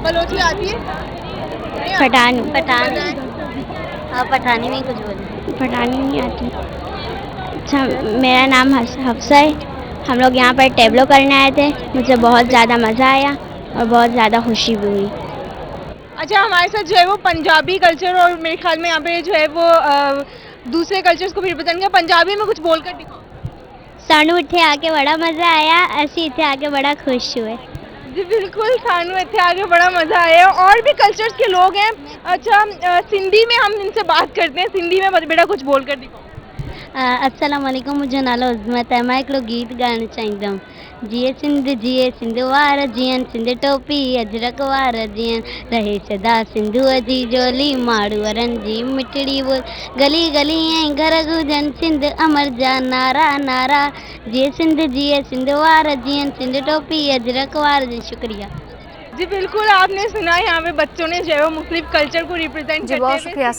बलोची आती है? पठानी। आप पठानी में कुछ बोलिए। पठानी नहीं आती। अच्छा, मेरा नाम हफ्सा है। हम लोग यहाँ पर टैबलो करने आए थे, मुझे बहुत ज़्यादा मज़ा आया और बहुत ज़्यादा खुशी भी हुई। अच्छा, हमारे साथ जो है वो पंजाबी कल्चर और मेरे ख्याल में यहाँ पे जो है वो दूसरे कल्चर्स को भी रिप्रेजेंट किया। पंजाबी में कुछ बोलकर दिखाओ। सानू इत्थे आके बड़ा मज़ा आया, असी इत्थे आके बड़ा खुश हुए। जी बिल्कुल, सानू इत्थे आके बड़ा मज़ा आया। और भी कल्चर्स के लोग हैं। अच्छा, सिंधी में हम इनसे बात करते हैं। सिंधी में बेटा कुछ बोल कर दिखाओ। अस्सलाम वालेकुम, मुझे नालो उज़्मत है। मैं हिकिड़ो गीत ॻाइणु चाहींदमि। जिए सिंध वार जियन, सिंध टोपी अजरक वार जियन, रहे सदा सिंधुअ जी जोली, माड़ूअरनि जी मिठड़ी बोल, गली गली ऐं घर गुजन, सिंध अमर जा नारा नारा। जिए सिंध वार जियन, सिंध टोपी अजरक वार जियन। शुक्रिया जी। बिल्कुल, आपने सुना यहाँ पे बच्चों ने जो है वो मुख्तलिफ कल्चर को रिप्रेजेंट करते हुए